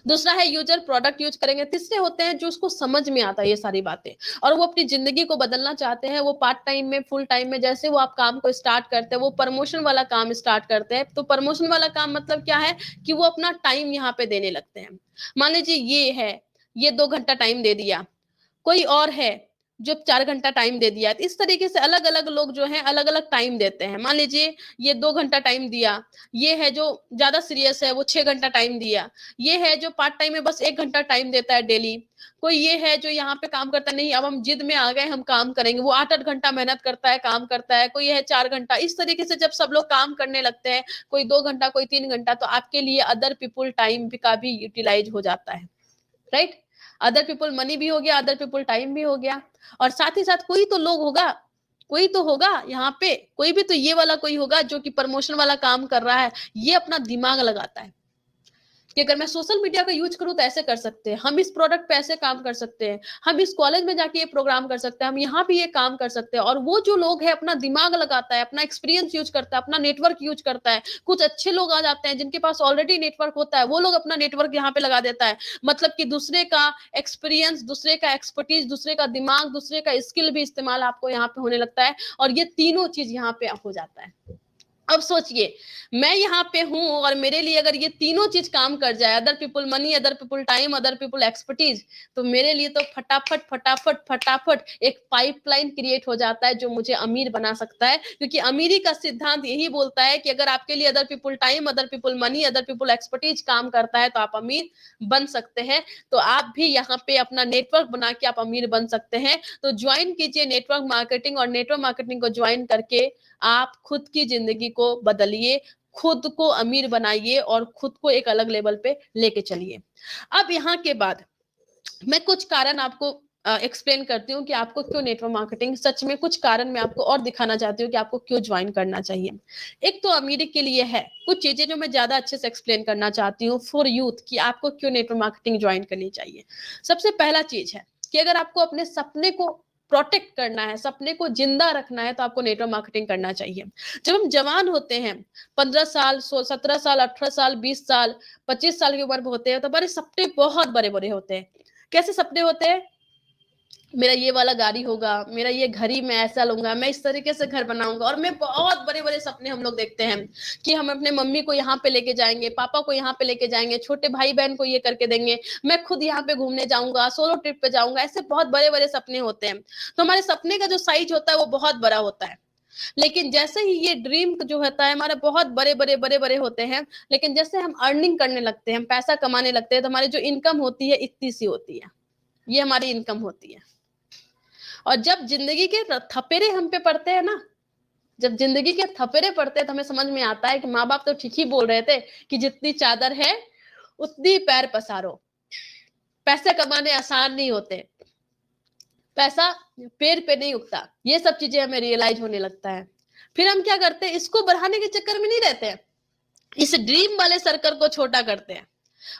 दूसरा है यूजर, प्रोडक्ट यूज करेंगे। तीसरे होते हैं जो उसको समझ में आता है ये सारी बातें और वो अपनी जिंदगी को बदलना चाहते हैं, वो पार्ट टाइम में फुल टाइम में, जैसे वो आप काम को स्टार्ट करते हैं, वो प्रमोशन वाला काम स्टार्ट करते हैं। तो प्रमोशन वाला काम मतलब क्या है कि वो अपना टाइम यहाँ पे देने लगते हैं। मान लीजिए ये है, ये 2 घंटा टाइम दे दिया, कोई और है जो 4 घंटा टाइम दे दिया। इस तरीके से अलग अलग लोग जो हैं अलग अलग टाइम देते हैं। मान लीजिए ये 2 घंटा टाइम दिया, ये है जो ज्यादा सीरियस है वो 6 घंटा टाइम दिया, ये है जो पार्ट टाइम में बस 1 घंटा टाइम देता है डेली, कोई ये है जो यहाँ पे काम करता नहीं, अब हम जिद में आ गए हम काम करेंगे, वो 8-8 घंटा मेहनत करता है, काम करता है, कोई है 4 घंटा। इस तरीके से जब सब लोग काम करने लगते हैं, कोई 2 घंटा कोई 3 घंटा, तो आपके लिए अदर पीपुल टाइम का भी यूटिलाइज हो जाता है, राइट। अदर पीपल मनी भी हो गया, अदर पीपल टाइम भी हो गया। और साथ ही साथ कोई तो होगा यहाँ पे, कोई भी तो ये वाला कोई होगा जो कि प्रमोशन वाला काम कर रहा है, ये अपना दिमाग लगाता है कि अगर मैं सोशल मीडिया का यूज करूं तो ऐसे कर सकते हैं, हम इस प्रोडक्ट पे ऐसे काम कर सकते हैं, हम इस कॉलेज में जाके ये प्रोग्राम कर सकते हैं, हम यहाँ भी ये काम कर सकते हैं। और वो जो लोग है अपना दिमाग लगाता है, अपना एक्सपीरियंस यूज करता है, अपना नेटवर्क यूज करता है। कुछ अच्छे लोग आ जाते हैं जिनके पास ऑलरेडी नेटवर्क होता है, वो लोग अपना नेटवर्क यहाँ पे लगा देता है। मतलब कि दूसरे का एक्सपीरियंस, दूसरे का एक्सपर्टीज, दूसरे का दिमाग, दूसरे का स्किल भी इस्तेमाल आपको यहाँ पे होने लगता है और ये तीनों चीज यहाँ पे हो जाता है। अब सोचिए मैं यहाँ पे हूं और मेरे लिए अगर ये तीनों चीज काम कर जाए, other people money, other people time, other people expertise, तो मेरे लिए तो फटाफट फटाफट फटाफट एक पाइपलाइन क्रिएट हो जाता है जो मुझे अमीर बना सकता है। क्योंकि अमीरी का सिद्धांत यही बोलता है कि अगर आपके लिए other people time, other people money, other people expertise काम करता है तो आप अमीर बन सकते हैं। तो आप भी यहाँ पे अपना नेटवर्क बना के आप अमीर बन सकते हैं। तो ज्वाइन कीजिए नेटवर्क मार्केटिंग और नेटवर्क मार्केटिंग को ज्वाइन करके आप खुद की जिंदगी को बदलिए, खुद को अमीर बनाइए और खुद को एक अलग लेवल पे लेके चलिए। अब यहाँ के बाद मैं कुछ कारण आपको एक्सप्लेन करती हूँ कि आपको क्यों नेटवर्क मार्केटिंग, सच में कुछ कारण मैं आपको और दिखाना चाहती हूँ कि आपको क्यों ज्वाइन करना चाहिए। एक तो अमीरी के लिए है, कुछ चीजें जो मैं ज्यादा अच्छे से एक्सप्लेन करना चाहती हूँ फॉर यूथ कि आपको क्यों नेटवर्क मार्केटिंग ज्वाइन करनी चाहिए। सबसे पहला चीज है कि अगर आपको अपने सपने को प्रोटेक्ट करना है, सपने को जिंदा रखना है, तो आपको नेटवर्क मार्केटिंग करना चाहिए। जब हम जवान होते हैं, 15 साल 17 साल 18 साल 20 साल 25 साल की उम्र में होते हैं, तो हमारे सपने बहुत बड़े बड़े होते हैं। कैसे सपने होते हैं, मेरा ये वाला गाड़ी होगा, मेरा ये घर ही मैं ऐसा लूंगा, मैं इस तरीके से घर बनाऊंगा। और मैं बहुत बड़े बड़े सपने हम लोग देखते हैं कि हम अपने मम्मी को यहाँ पे लेके जाएंगे, पापा को यहाँ पे लेके जाएंगे, छोटे भाई बहन को ये करके देंगे, मैं खुद यहाँ पे घूमने जाऊंगा, सोलो ट्रिप पे जाऊंगा। ऐसे बहुत बड़े बड़े सपने होते हैं। तो हमारे सपने का जो साइज होता है वो बहुत बड़ा होता है। लेकिन जैसे ही ये ड्रीम जो होता है हमारे बहुत बड़े बड़े बड़े बड़े होते हैं, लेकिन जैसे हम अर्निंग करने लगते हैं, हम पैसा कमाने लगते हैं, तो हमारी जो इनकम होती है इतनी सी होती है, ये हमारी इनकम होती है। और जब जिंदगी के थपेरे हम पे पड़ते हैं ना, जब जिंदगी के थपेड़े पड़ते हैं तो हमें समझ में आता है कि माँ बाप तो ठीक ही बोल रहे थे कि जितनी चादर है उतनी पैर पसारो। पैसे कमाने आसान नहीं होते, पैसा पेड़ पे नहीं उगता, ये सब चीजें हमें रियलाइज होने लगता है। फिर हम क्या करते हैं, इसको बढ़ाने के चक्कर में नहीं रहते हैं, इस ड्रीम वाले सर्कल को छोटा करते हैं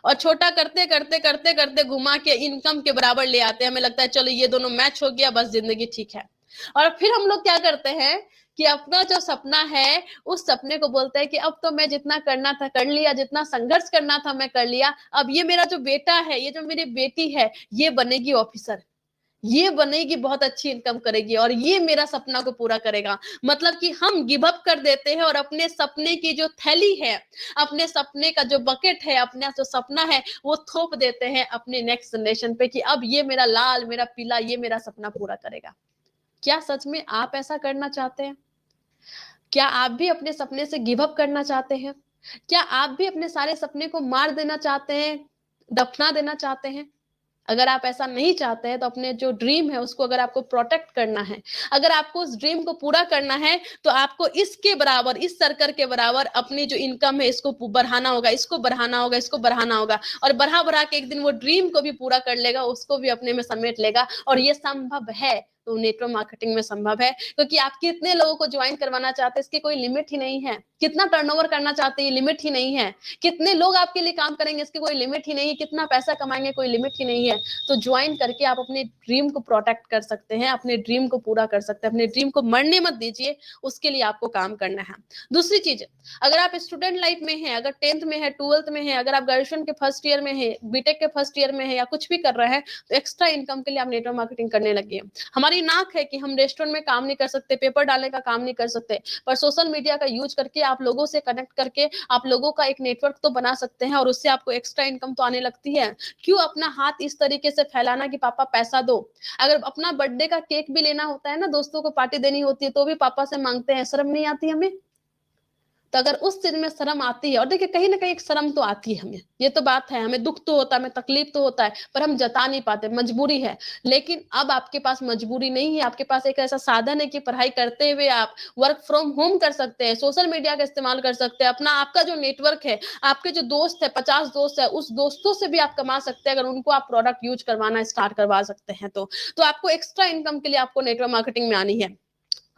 और छोटा करते करते करते करते घुमा के इनकम के बराबर ले आते हैं। हमें लगता है चलो ये दोनों मैच हो गया, बस जिंदगी ठीक है। और फिर हम लोग क्या करते हैं कि अपना जो सपना है उस सपने को बोलते हैं कि अब तो मैं जितना करना था कर लिया, जितना संघर्ष करना था मैं कर लिया, अब ये मेरा जो बेटा है, ये जो मेरी बेटी है, ये बनेगी ऑफिसर, ये बनेगी बहुत अच्छी इनकम करेगी और ये मेरा सपना को पूरा करेगा। मतलब कि हम गिव अप कर देते हैं और अपने सपने की जो थैली है, अपने सपने का जो बकेट है, अपना जो सपना है वो थोप देते हैं अपने नेक्स्ट जनरेशन पे कि अब ये मेरा लाल, मेरा पीला, ये मेरा सपना पूरा करेगा। क्या सच में आप ऐसा करना चाहते हैं? क्या आप भी अपने सपने से गिव अप करना चाहते हैं? क्या आप भी अपने सारे सपने को मार देना चाहते हैं, दफना देना चाहते हैं? अगर आप ऐसा नहीं चाहते हैं तो अपने जो ड्रीम है उसको अगर आपको प्रोटेक्ट करना है, अगर आपको उस ड्रीम को पूरा करना है, तो आपको इसके बराबर, इस सर्कल के बराबर अपनी जो इनकम है इसको बढ़ाना होगा, इसको बढ़ाना होगा, इसको बढ़ाना होगा और बढ़ा बढ़ा के एक दिन वो ड्रीम को भी पूरा कर लेगा, उसको भी अपने में समेट लेगा। और ये संभव है, तो नेटवर्क मार्केटिंग में संभव है, क्योंकि आप कितने लोगों को ज्वाइन करवाना चाहते हैं इसकी कोई लिमिट ही नहीं है, कितना टर्नओवर करना चाहते हैं लिमिट ही नहीं है, कितने लोग आपके लिए काम करेंगे इसकी कोई लिमिट ही नहीं है, कितना पैसा कमाएंगे कोई लिमिट ही नहीं है। तो ज्वाइन करके आप अपने ड्रीम को प्रोटेक्ट कर सकते हैं, अपने ड्रीम को पूरा कर सकते हैं, अपने ड्रीम को मरने मत दीजिए, उसके लिए आपको काम करना है। दूसरी चीज, अगर आप स्टूडेंट लाइफ में हैं, अगर 10th में है, 12th में है, अगर आप ग्रेजुएशन के फर्स्ट ईयर में है, बीटेक के फर्स्ट ईयर में है या कुछ भी कर रहे हैं, तो एक्स्ट्रा इनकम के लिए आप नेटवर्क मार्केटिंग करने लगे। हमारी नाक है कि हम रेस्टोरेंट में काम नहीं कर सकते, पेपर डालने का काम नहीं कर सकते, पर सोशल मीडिया का यूज करके आप लोगों से कनेक्ट करके आप लोगों का एक नेटवर्क तो बना सकते हैं और उससे आपको एक्स्ट्रा इनकम तो आने लगती है। क्यों अपना हाथ इस तरीके से फैलाना कि पापा पैसा दो? अगर अपना बर्थडे का केक भी लेना होता है ना, दोस्तों को पार्टी देनी होती है, तो भी पापा से मांगते हैं, शर्म नहीं आती हमें? तो अगर उस चीज में शर्म आती है, और देखिए कहीं ना कहीं एक शर्म तो आती है हमें, ये तो बात है, हमें दुख तो होता है, हमें तकलीफ तो होता है, पर हम जता नहीं पाते, मजबूरी है। लेकिन अब आपके पास मजबूरी नहीं है, आपके पास एक ऐसा साधन है कि पढ़ाई करते हुए आप वर्क फ्रॉम होम कर सकते हैं, सोशल मीडिया का इस्तेमाल कर सकते हैं, अपना आपका जो नेटवर्क है, आपके जो दोस्त है, 50 दोस्त है, उस दोस्तों से भी आप कमा सकते हैं, अगर उनको आप प्रोडक्ट यूज करवाना स्टार्ट करवा सकते हैं तो आपको एक्स्ट्रा इनकम के लिए आपको नेटवर्क मार्केटिंग में आनी है।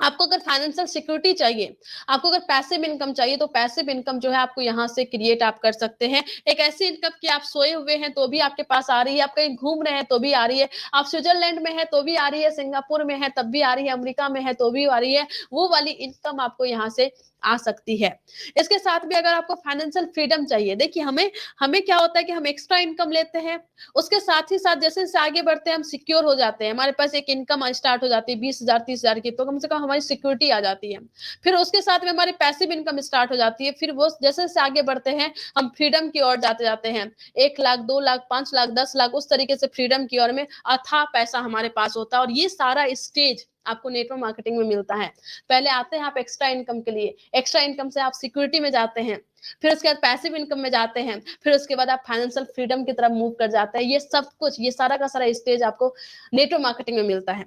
आपको अगर फाइनेंशियल सिक्योरिटी चाहिए, आपको अगर पैसिव इनकम चाहिए, तो पैसिव इनकम जो है आपको यहाँ से क्रिएट आप कर सकते हैं। एक ऐसी इनकम कि आप सोए हुए हैं तो भी आपके पास आ रही है, आप कहीं घूम रहे हैं तो भी आ रही है, आप स्विट्जरलैंड में है तो भी आ रही है, सिंगापुर में है तब भी आ रही है, अमेरिका में है तो भी आ रही है, वो वाली इनकम आपको यहाँ से आ सकती है। इसके साथ भी अगर आपको फाइनेंशियल फ्रीडम चाहिए, देखिए हमें हमें क्या होता है कि हम एक्स्ट्रा इनकम लेते हैं, उसके साथ ही साथ जैसे जैसे आगे बढ़ते हैं हम सिक्योर हो जाते हैं, हमारे पास एक इनकम स्टार्ट हो जाती है 20,000 30,000 की, तो कम से कम हमारी सिक्योरिटी आ जाती है। फिर उसके साथ में हमारी पैसिव इनकम स्टार्ट हो जाती है, फिर वो जैसे जैसे आगे बढ़ते हैं हम फ्रीडम की ओर जाते जाते हैं, 1 लाख 2 लाख 5 लाख 10 लाख उस तरीके से फ्रीडम की ओर में अथाह पैसा हमारे पास होता है। और ये सारा स्टेज आपको नेटवर्क मार्केटिंग में मिलता है। पहले आते हैं आप एक्स्ट्रा इनकम के लिए, एक्स्ट्रा इनकम से आप सिक्योरिटी में जाते हैं, फिर उसके बाद पैसिव इनकम में जाते हैं, फिर उसके बाद आप फाइनेंशियल फ्रीडम की तरफ मूव कर जाते हैं। ये सब कुछ, ये सारा का सारा स्टेज आपको नेटवर्क मार्केटिंग में मिलता है।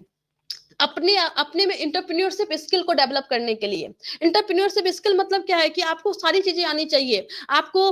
अपने अपने में एंटरप्रेन्योरशिप स्किल को डेवलप करने के लिए, एंटरप्रेन्योरशिप स्किल मतलब क्या है कि आपको सारी चीजें आनी चाहिए। आपको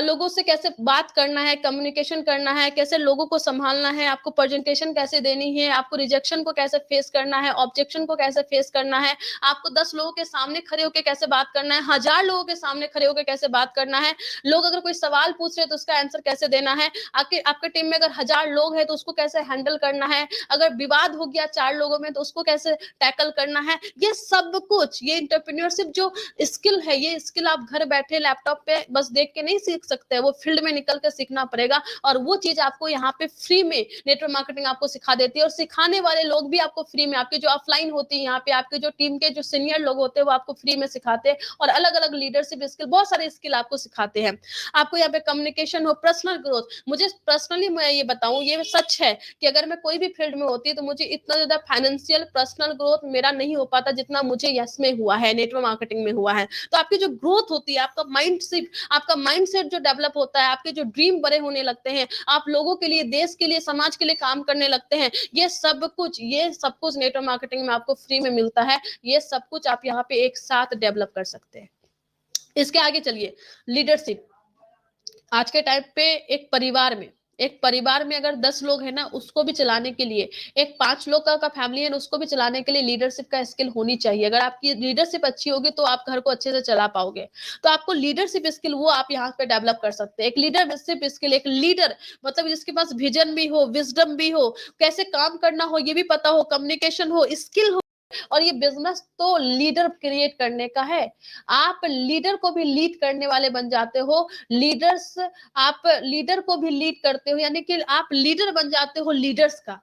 लोगों से कैसे बात करना है, कम्युनिकेशन करना है, कैसे लोगों को संभालना है, आपको प्रेजेंटेशन कैसे देनी है, आपको रिजेक्शन को कैसे फेस करना है, ऑब्जेक्शन को कैसे फेस करना है, आपको 10 लोगों के सामने खड़े होकर कैसे बात करना है, 1000 लोगों के सामने खड़े होकर कैसे बात करना है, लोग अगर कोई सवाल पूछ रहे तो उसका आंसर कैसे देना है, आपके टीम में अगर 1000 लोग हैं तो उसको कैसे हैंडल करना है, अगर विवाद हो गया 4 लोगों में तो उसको कैसे टैकल करना है। ये सब कुछ, ये एंटरप्रेन्योरशिप जो स्किल है, ये स्किल आप घर बैठे लैपटॉप पे बस देख के नहीं सीख सकते, वो फील्ड में निकल के सीखना पड़ेगा। और वो चीज आपको यहाँ पे फ्री में नेटवर्क मार्केटिंग आपको सिखा देती है, और सिखाने वाले लोग भी आपको फ्री में, आपके जो ऑफलाइन होती है यहाँ पे आपके जो टीम के जो सीनियर लोग होते हैं वो आपको फ्री में सिखाते हैं, और अलग अलग लीडरशिप स्किल, बहुत सारे स्किल आपको सिखाते हैं। आपको यहाँ पे कम्युनिकेशन हो, पर्सनल ग्रोथ, मुझे पर्सनली मैं ये बताऊं, ये सच है कि अगर मैं कोई भी फील्ड में होती तो मुझे इतना ज्यादा फाइनेंशियल इंडिविजुअल पर्सनल ग्रोथ मेरा नहीं हो पाता जितना मुझे इसमें हुआ है, नेटवर्क मार्केटिंग में हुआ है। तो आपकी जो ग्रोथ होती है, आपका माइंडसेट जो डेवलप होता है, आपके जो ड्रीम बड़े होने लगते हैं, आप लोगों के लिए, देश के लिए, समाज के लिए काम करने लगते हैं, ये सब कुछ नेटवर्क मार्केटिंग में आपको फ्री में मिलता है। ये सब कुछ आप यहाँ पे एक साथ डेवलप कर सकते हैं। इसके आगे चलिए, लीडरशिप। आज के टाइम पे एक परिवार में अगर 10 लोग हैं ना, उसको भी चलाने के लिए, एक 5 लोग का फैमिली है ना, उसको भी चलाने के लिए लीडरशिप का स्किल होनी चाहिए। अगर आपकी लीडरशिप अच्छी होगी तो आप घर को अच्छे से चला पाओगे। तो आपको लीडरशिप स्किल वो आप यहाँ पे डेवलप कर सकते हैं। एक लीडरशिप स्किल, एक लीडर मतलब जिसके पास विजन भी हो, विजडम भी हो, कैसे काम करना हो ये भी पता हो, कम्युनिकेशन हो, स्किल हो। और ये बिजनेस तो लीडर क्रिएट करने का है। आप लीडर को भी लीड करने वाले बन जाते हो। आप लीडर को भी लीड करते हो, यानी कि आप लीडर बन जाते हो लीडर्स का।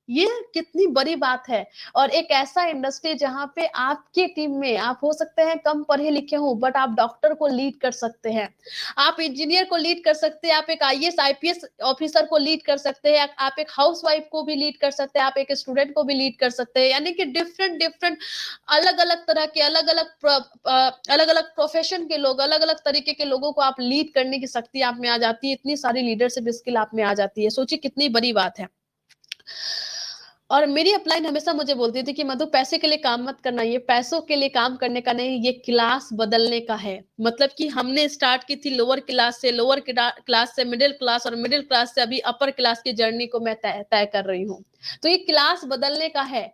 ये कितनी बड़ी बात है। और एक ऐसा इंडस्ट्री जहां पे आपकी टीम में आप हो सकते हैं कम पढ़े लिखे हो, बट आप डॉक्टर को लीड कर सकते हैं, आप इंजीनियर को लीड कर सकते हैं, आप एक आईएएस आईपीएस ऑफिसर को लीड कर सकते हैं, आप एक हाउसवाइफ को भी लीड कर सकते हैं, आप एक स्टूडेंट को भी लीड कर सकते हैं। यानी कि डिफरेंट डिफरेंट अलग अलग तरह के अलग अलग प्रोफेशन के लोग, अलग अलग तरीके के लोगों को आप लीड करने की शक्ति आप में आ जाती है। इतनी सारी लीडरशिप स्किल आप में आ जाती है। सोचिए कितनी बड़ी बात है। और मेरी अपलाइन हमेशा मुझे बोलती थी कि मधु, पैसे के लिए काम मत करना, ये पैसों के लिए काम करने का नहीं, ये क्लास बदलने का है। मतलब कि हमने स्टार्ट की थी लोअर क्लास से मिडिल क्लास, और मिडिल क्लास से अभी अपर क्लास की जर्नी को मैं तय कर रही हूँ। तो ये क्लास बदलने का है।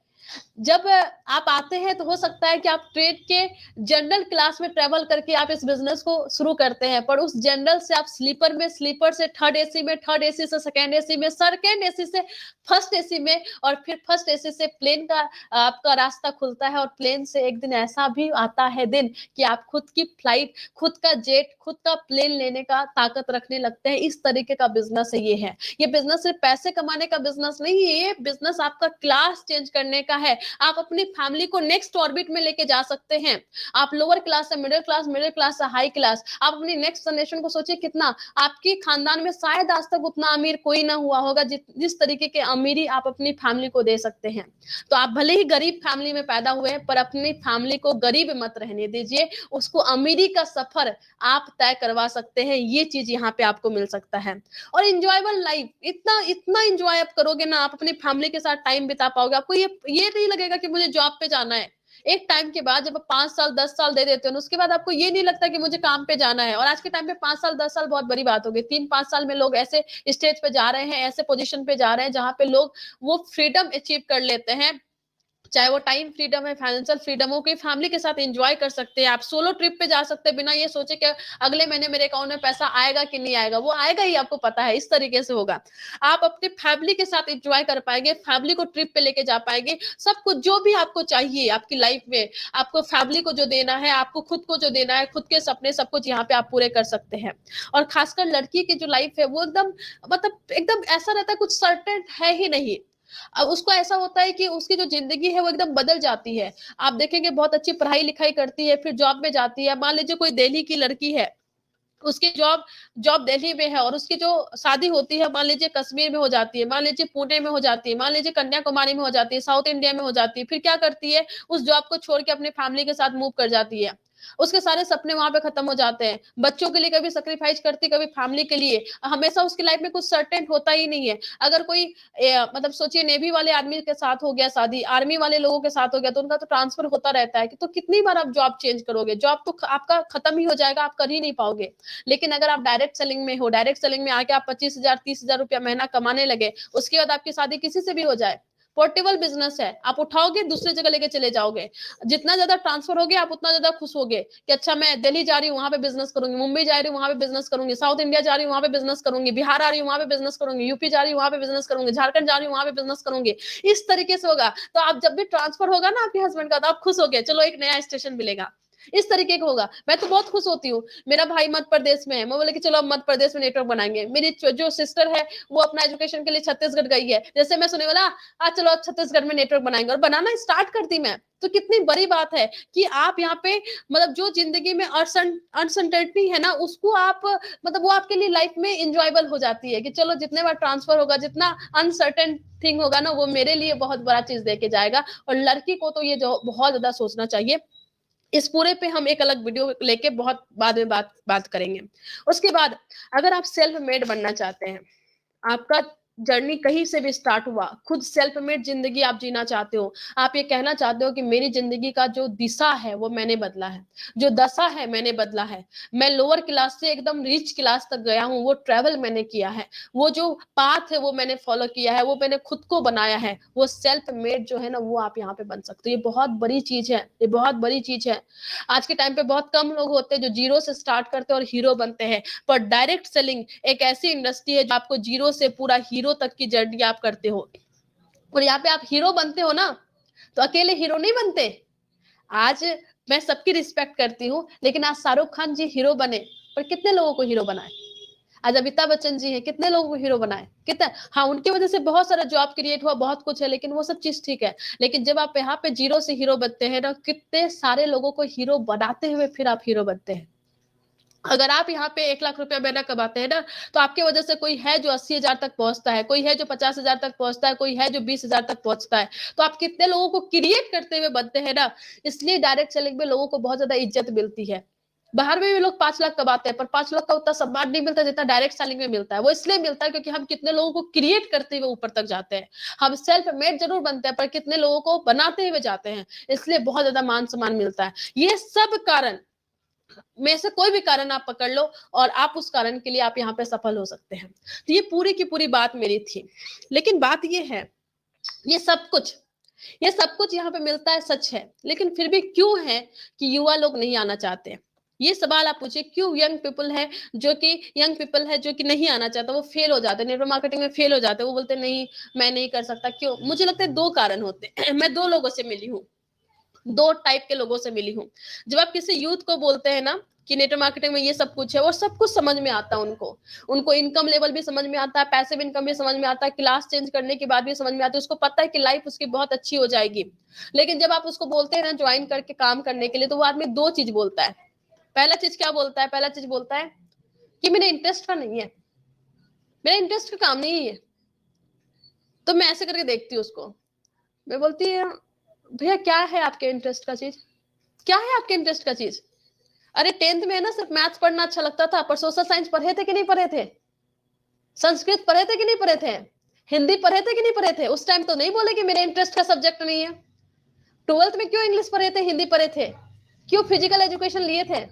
जब आप आते हैं तो हो सकता है कि आप ट्रेड के जनरल क्लास में ट्रेवल करके आप इस बिजनेस को शुरू करते हैं, पर उस जनरल से आप स्लीपर से थर्ड एसी में, थर्ड एसी से सेकेंड एसी में, सेकेंड एसी से फर्स्ट एसी में, और फिर फर्स्ट एसी से प्लेन का आपका रास्ता खुलता है। और प्लेन से एक दिन ऐसा भी आता है दिन कि आप खुद की फ्लाइट, खुद का जेट, खुद का प्लेन लेने का ताकत रखने लगते हैं। इस तरीके का बिजनेस है ये बिजनेस सिर्फ पैसे कमाने का बिजनेस नहीं है, ये बिजनेस आपका क्लास चेंज करने का है। आप अपनी फैमिली को नेक्स्ट ऑर्बिट में लेके जा सकते हैं। आप लोअर क्लास से मिडिल क्लास, मिडिल क्लास से हाई क्लास, आप अपनी नेक्स्ट जनरेशन को सोचिए कितना आपके खानदान में शायद आज तक उतना अमीर कोई ना हुआ होगा जिस तरीके के अमीरी आप अपनी फैमिली को दे सकते हैं। तो आप भले ही गरीब फैमिली में पैदा हुए हैं, पर अपनी फैमिली को गरीब मत रहने दीजिए, उसको अमीरी का सफर आप तय करवा सकते हैं। ये चीज यहाँ पे आपको मिल सकता है। और इंजॉयबल लाइफ, इतना इतना इंजॉय आप करोगे ना, आप अपनी फैमिली के साथ टाइम बिता पाओगे। आपको ये नहीं लगेगा कि मुझे जॉब पे जाना है। एक टाइम के बाद जब आप 5 साल 10 साल दे देते हो, उसके बाद आपको ये नहीं लगता कि मुझे काम पे जाना है। और आज के टाइम पे 5 साल 10 साल बहुत बड़ी बात हो गई। 3-5 साल में लोग ऐसे स्टेज पे जा रहे हैं, ऐसे पोजीशन पे जा रहे हैं जहां पे लोग वो फ्रीडम अचीव कर लेते हैं, चाहे वो टाइम फ्रीडम है, फाइनेंशियल फ्रीडम हो, कि फैमिली के साथ एंजॉय कर सकते हैं। आप सोलो ट्रिप पे जा सकते हैं बिना ये सोचे कि अगले महीने मेरे अकाउंट में पैसा आएगा कि नहीं आएगा। वो आएगा ही, आपको पता है, इस तरीके से होगा। आप अपनी फैमिली के साथ एंजॉय कर पाएंगे, फैमिली को ट्रिप पे लेके जा पाएंगे। सब कुछ जो भी आपको चाहिए आपकी लाइफ में, आपको फैमिली को जो देना है, आपको खुद को जो देना है, खुद के सपने, सब कुछ यहाँ पे आप पूरे कर सकते हैं। और खासकर लड़की की जो लाइफ है वो एकदम, मतलब एकदम ऐसा रहता है, कुछ सर्टेन है ही नहीं। अब उसको ऐसा होता है कि उसकी जो जिंदगी है वो एकदम बदल जाती है। आप देखेंगे बहुत अच्छी पढ़ाई लिखाई करती है, फिर जॉब में जाती है। मान लीजिए कोई दिल्ली की लड़की है, उसकी जॉब जॉब दिल्ली में है, और उसकी जो शादी होती है मान लीजिए कश्मीर में हो जाती है, मान लीजिए पुणे में हो जाती है, मान लीजिए कन्याकुमारी में हो जाती है, साउथ इंडिया में हो जाती है। फिर क्या करती है, उस जॉब को छोड़ के अपने फैमिली के साथ मूव कर जाती है। उसके सारे सपने वहां पे खत्म हो जाते हैं। बच्चों के लिए कभी सेक्रीफाइस करती, कभी फैमिली के लिए। हमेशा उसकी लाइफ में कुछ सर्टेन होता ही नहीं है। अगर कोई मतलब सोचिए नेवी वाले आदमी के साथ हो गया शादी, आर्मी वाले लोगों के साथ हो गया, तो उनका तो ट्रांसफर होता रहता है। तो कितनी बार आप जॉब चेंज करोगे, जॉब तो आपका खत्म ही हो जाएगा, आप कर ही नहीं पाओगे। लेकिन अगर आप डायरेक्ट सेलिंग में हो, डायरेक्ट सेलिंग में आके आप 25,000 30,000 रुपया महीना कमाने लगे, उसके बाद आपकी शादी किसी से भी हो जाए, पोर्टेबल बिजनेस है, आप उठाओगे दूसरी जगह लेके चले जाओगे। जितना ज्यादा ट्रांसफर होगे आप उतना ज्यादा खुश होगे कि अच्छा मैं दिल्ली जा रही हूँ वहां पे बिजनेस करूंगी, मुंबई जा रही हूँ वहां पे बिजनेस करूंगी, साउथ इंडिया जा रही हूँ वहां पे बिजनेस करूंगी, बिहार आ रही हूँ वहां पे बिजनेस करूंगी, यूपी जा रही हूँ वहां पे बिजनेस करूंगी, झारखंड जा रही हूँ वहां पे बिजनेस करूंगी। इस तरीके से होगा। तो आप जब भी ट्रांसफर होगा ना आपके हस्बैंड का, तो आप खुश हो गए, चलो एक नया स्टेशन मिलेगा। इस तरीके का होगा। मैं तो बहुत खुश होती हूँ, मेरा भाई मध्य प्रदेश में है, मैं बोले कि चलो अब मध्य प्रदेश में नेटवर्क बनाएंगे। मेरी जो सिस्टर है वो अपना एजुकेशन के लिए छत्तीसगढ़ गई है, जैसे मैं सुने वाला आज चलो अब छत्तीसगढ़ में नेटवर्क बनाएंगे, और बनाना स्टार्ट कर दी मैं। तो कितनी बड़ी बात है कि आप यहाँ पे मतलब जो जिंदगी में अनसर्टेनिटी है ना, उसको आप मतलब वो आपके लिए लाइफ में इंजॉयबल हो जाती है कि चलो जितने बार ट्रांसफर होगा, जितना अनसर्टेन थिंग होगा ना, वो मेरे लिए बहुत बड़ा चीज देके जाएगा। और लड़की को तो ये जो बहुत ज्यादा सोचना चाहिए। इस पूरे पे हम एक अलग वीडियो लेके बहुत बाद में बात करेंगे। उसके बाद अगर आप सेल्फ मेड बनना चाहते हैं, आपका जर्नी कहीं से भी स्टार्ट हुआ, खुद सेल्फ मेड जिंदगी आप जीना चाहते हो, आप ये कहना चाहते हो कि मेरी जिंदगी का जो दिशा है वो मैंने बदला है, जो दशा है मैंने बदला है, मैं लोअर क्लास से एकदम रिच क्लास तक गया हूँ, वो ट्रेवल मैंने किया है, वो जो पाथ है वो मैंने फॉलो किया है, वो मैंने खुद को बनाया है, वो सेल्फ मेड जो है ना, वो आप यहाँ पे बन सकते हो। ये बहुत बड़ी चीज है, ये बहुत बड़ी चीज है। आज के टाइम पे बहुत कम लोग होते हैं जो जीरो से स्टार्ट करते हैं और हीरो बनते हैं, पर डायरेक्ट सेलिंग एक ऐसी इंडस्ट्री है जो आपको जीरो से पूरा हीरो तक की जर्नी आप करते हो। और यहाँ पे आप हीरो बनते हो ना, तो अकेले हीरो नहीं बनते। आज मैं सबकी रिस्पेक्ट करती हूँ, लेकिन आज शाहरुख खान जी हीरो बने, पर कितने लोगों को हीरो बनाए? आज अमिताभ बच्चन जी हैं, कितने लोगों को हीरो बनाए? कितने? हाँ, उनकी वजह से बहुत सारा जॉब क्रिएट हुआ, बहुत कुछ है, लेकिन वो सब चीज ठीक है। लेकिन जब आप यहाँ पे जीरो से हीरो बनते हैं ना, कितने सारे लोगों को हीरो बनाते हुए फिर आप हीरो बनते हैं। अगर आप यहाँ पे 1 लाख रुपया महीना कमाते हैं ना, तो आपकी वजह से कोई है जो 80,000 तक पहुंचता है, कोई है जो 50,000 तक पहुंचता है, कोई है जो 20,000 तक पहुंचता है। तो आप कितने लोगों को क्रिएट करते हुए बनते हैं ना, इसलिए डायरेक्ट सेलिंग में लोगों को बहुत ज्यादा इज्जत मिलती है। बाहर में भी लोग 5 लाख कमाते हैं, पर 5 लाख का उतना सम्मान नहीं मिलता जितना डायरेक्ट सेलिंग में मिलता है। वो इसलिए मिलता है क्योंकि हम कितने लोगों को क्रिएट करते हुए ऊपर तक जाते हैं। हम सेल्फ मेड जरूर बनते हैं, पर कितने लोगों को बनाते हुए जाते हैं, इसलिए बहुत ज्यादा मान सम्मान मिलता है। ये सब कारण में से कोई भी कारण आप पकड़ लो, और आप उस कारण के लिए आप यहाँ पे सफल हो सकते हैं। तो ये पूरी की पूरी बात मेरी थी। लेकिन बात ये है, ये सब कुछ यहाँ पे मिलता है, सच है, लेकिन फिर भी क्यों है कि युवा लोग नहीं आना चाहते? ये सवाल आप पूछिए, क्यों यंग पीपल है जो कि नहीं आना चाहता, वो फेल हो जाते हैं, नेटवर्क मार्केटिंग में फेल हो जाते हैं, वो बोलते नहीं मैं नहीं कर सकता। क्यों? मुझे लगता है 2 कारण होते हैं। मैं 2 लोगों से मिली हूँ, 2 टाइप के लोगों से मिली हूँ। जब आप किसी यूथ को बोलते हैं ना कि नेटवर्क मार्केटिंग में ये सब कुछ है, और सब कुछ समझ में आता है उनको इनकम लेवल भी समझ में आता है, पैसिव इनकम भी समझ में आता है, क्लास चेंज करने के बाद भी समझ में आता है, उसको पता है कि लाइफ उसकी बहुत अच्छी हो जाएगी। लेकिन जब आप उसको बोलते हैं ना ज्वाइन करके काम करने के लिए, तो वो आदमी 2 चीज बोलता है। पहला चीज क्या बोलता है? पहला चीज बोलता है कि मेरे इंटरेस्ट का नहीं है, मेरा इंटरेस्ट का काम नहीं है। तो मैं ऐसे करके देखती हूँ उसको, मैं बोलती है भैया क्या है आपके इंटरेस्ट का चीज, क्या है आपके इंटरेस्ट का चीज? अरे 10th में है ना सिर्फ मैथ्स पढ़ना अच्छा लगता था, पर सोशल साइंस पढ़े थे कि नहीं पढ़े थे? संस्कृत पढ़े थे कि नहीं पढ़े थे? हिंदी पढ़े थे कि नहीं पढ़े थे? उस टाइम तो नहीं बोले कि मेरे इंटरेस्ट का सब्जेक्ट नहीं है। 12th में क्यों इंग्लिश पढ़े थे, हिंदी पढ़े थे? क्यों फिजिकल एजुकेशन लिए थे?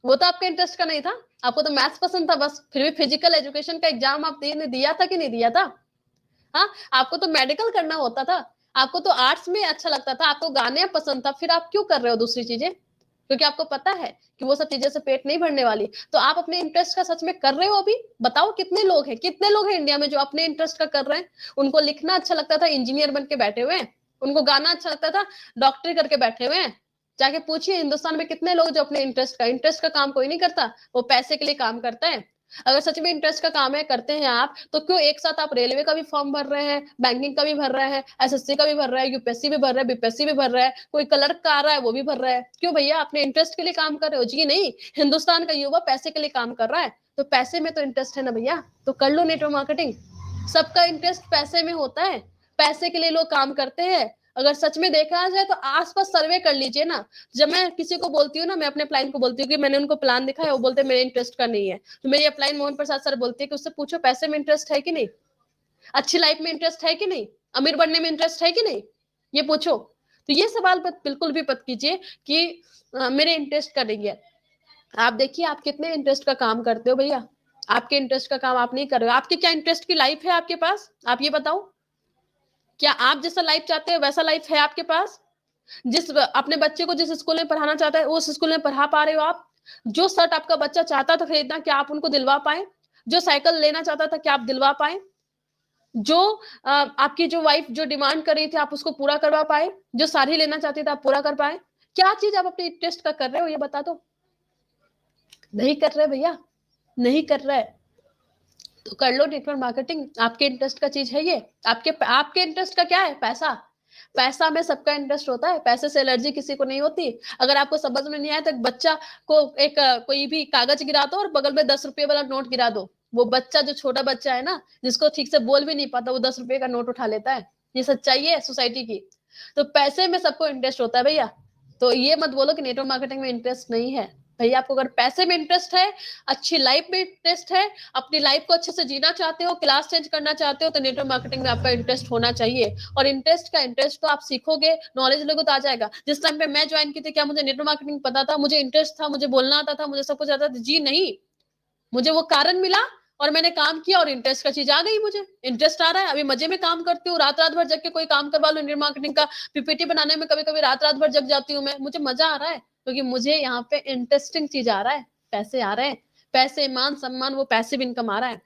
वो तो आपके इंटरेस्ट का नहीं था, आपको तो मैथ्स पसंद था बस। फिर भी फिजिकल एजुकेशन का एग्जाम आप दिया था कि नहीं दिया था? हाँ, आपको तो मेडिकल करना होता था, आपको तो आर्ट्स में अच्छा लगता था, आपको गाने पसंद था, फिर आप क्यों कर रहे हो दूसरी चीजें? क्योंकि आपको पता है कि वो सब चीजें से पेट नहीं भरने वाली। तो आप अपने इंटरेस्ट का सच में कर रहे हो अभी? बताओ कितने लोग हैं इंडिया में जो अपने इंटरेस्ट का कर रहे हैं? उनको लिखना अच्छा लगता था, इंजीनियर बन के बैठे हुए हैं। उनको गाना अच्छा लगता था, डॉक्टरी करके बैठे हुए हैं। जाके पूछिए हिंदुस्तान में कितने लोग जो अपने इंटरेस्ट का काम कोई नहीं करता, वो पैसे के लिए काम करता है। अगर सच में इंटरेस्ट का काम है, करते हैं आप, तो क्यों एक साथ आप रेलवे का भी फॉर्म भर रहे हैं, बैंकिंग का भी भर रहे हैं, एसएससी का भी भर रहे हैं, यूपीएससी भी भर रहे हैं, बीपीएससी भी भर रहा है, कोई क्लर्क का आ रहा है वो भी भर रहा है? क्यों भैया? अपने इंटरेस्ट के लिए काम कर रहे हो जी? नहीं, हिंदुस्तान का युवा पैसे के लिए काम कर रहा है, तो पैसे में तो इंटरेस्ट है ना भैया, तो कर लो नेटवर्क मार्केटिंग। सबका इंटरेस्ट पैसे में होता है, पैसे के लिए लोग काम करते हैं। अगर सच में देखा जाए तो आसपास सर्वे कर लीजिए ना। जब मैं किसी को बोलती हूँ ना, मैं अपने क्लाइंट को बोलती हूँ कि मैंने उनको प्लान दिखा है, वो बोलते हैं मेरे इंटरेस्ट का नहीं है, तो मेरी अपलाइन मोहन प्रसाद सर बोलती है कि उससे पूछो पैसे में इंटरेस्ट है कि नहीं, अच्छी लाइफ में इंटरेस्ट है कि नहीं, अमीर बनने में इंटरेस्ट है कि नहीं, ये पूछो। तो ये सवाल बिल्कुल भी मत कीजिए कि मेरे इंटरेस्ट का नहीं है। आप देखिए आप कितने इंटरेस्ट का काम करते हो भैया, आपके इंटरेस्ट का काम आप नहीं कर रहे हो। आपके क्या इंटरेस्ट की लाइफ है आपके पास, आप ये बताओ। क्या आप जैसा लाइफ चाहते हो वैसा लाइफ है आपके पास? जिस अपने बच्चे को जिस स्कूल में पढ़ाना चाहता है उस स्कूल में पढ़ा पा रहे हो आप? जो शर्ट आपका बच्चा चाहता था खरीदना, क्या आप उनको दिलवा पाए? जो साइकिल लेना चाहता था, क्या आप दिलवा पाए? जो आपकी जो वाइफ जो डिमांड कर रही थी, आप उसको पूरा करवा पाए? जो साड़ी लेना चाहती थी, आप पूरा कर पाए? क्या चीज आप अपने इंटरेस्ट का कर रहे हो, ये बता दो। नहीं कर रहे भैया, नहीं कर रहे, तो कर लो नेटवर्क मार्केटिंग। आपके इंटरेस्ट का चीज है ये। आपके इंटरेस्ट का क्या है? पैसा। पैसा में सबका इंटरेस्ट होता है, पैसे से एलर्जी किसी को नहीं होती। अगर आपको समझ में नहीं आया तो एक बच्चा को कोई भी कागज गिरा दो और बगल में 10 रुपए वाला नोट गिरा दो, वो बच्चा जो छोटा बच्चा है ना, जिसको ठीक से बोल भी नहीं पाता, वो 10 रुपए का नोट उठा लेता है। ये सच्चाई है सोसाइटी की। तो पैसे में सबको इंटरेस्ट होता है भैया। तो ये मत बोलो कि नेटवर्क मार्केटिंग में इंटरेस्ट नहीं है। भैया आपको अगर पैसे में इंटरेस्ट है, अच्छी लाइफ में इंटरेस्ट है, अपनी लाइफ को अच्छे से जीना चाहते हो, क्लास चेंज करना चाहते हो, तो नेटवर्क मार्केटिंग में आपका इंटरेस्ट होना चाहिए। और इंटरेस्ट तो आप सीखोगे, नॉलेज लोगे तो आ जाएगा। जिस टाइम पे मैं ज्वाइन की थी, क्या मुझे नेटवर्क मार्केटिंग पता था? मुझे इंटरेस्ट था, मुझे बोलना आता था, मुझे सब कुछ आता था? जी नहीं। मुझे वो कारण मिला और मैंने काम किया और इंटरेस्ट का चीज आ गई। मुझे इंटरेस्ट आ रहा है, अभी मजे में काम करती हूँ, रात रात भर जग के कोई काम करवा लो नेटवर्क मार्केटिंग का, पीपीटी बनाने में कभी कभी रात रात भर जग जाती हूँ मैं। मुझे मजा आ रहा है क्योंकि मुझे यहाँ पे इंटरेस्टिंग चीज आ रहा है, पैसे आ रहे हैं, पैसे, मान सम्मान, वो पैसिव इनकम आ रहा है।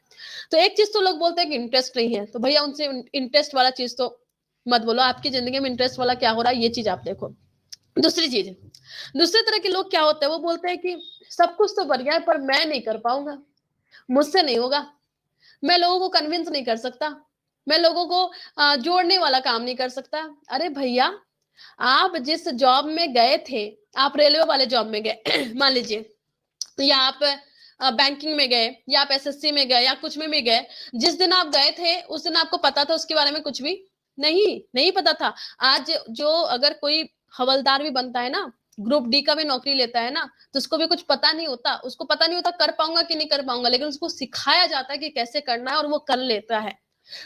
तो एक चीज तो लोग बोलते हैं कि इंटरेस्ट नहीं है, तो भैया उनसे इंटरेस्ट वाला चीज तो मत बोलो। आपकी जिंदगी में इंटरेस्ट वाला क्या हो रहा है, ये चीज आप देखो। दूसरी चीज, दूसरे तरह के लोग क्या होते हैं, वो बोलते हैं कि सब कुछ तो बढ़िया है पर मैं नहीं कर पाऊंगा, मुझसे नहीं होगा, मैं लोगों को कन्विंस नहीं कर सकता, मैं लोगों को जोड़ने वाला काम नहीं कर सकता। अरे भैया, आप जिस जॉब में गए थे, आप रेलवे वाले जॉब में गए मान लीजिए, या आप बैंकिंग में गए, या आप एसएससी में गए, या कुछ में भी गए, जिस दिन आप गए थे उस दिन आपको पता था उसके बारे में? कुछ भी नहीं पता था। आज जो अगर कोई हवलदार भी बनता है ना, ग्रुप डी का भी नौकरी लेता है ना, तो उसको भी कुछ पता नहीं होता, उसको पता नहीं होता कर पाऊंगा कि नहीं कर पाऊंगा, लेकिन उसको सिखाया जाता है कि कैसे करना है और वो कर लेता है।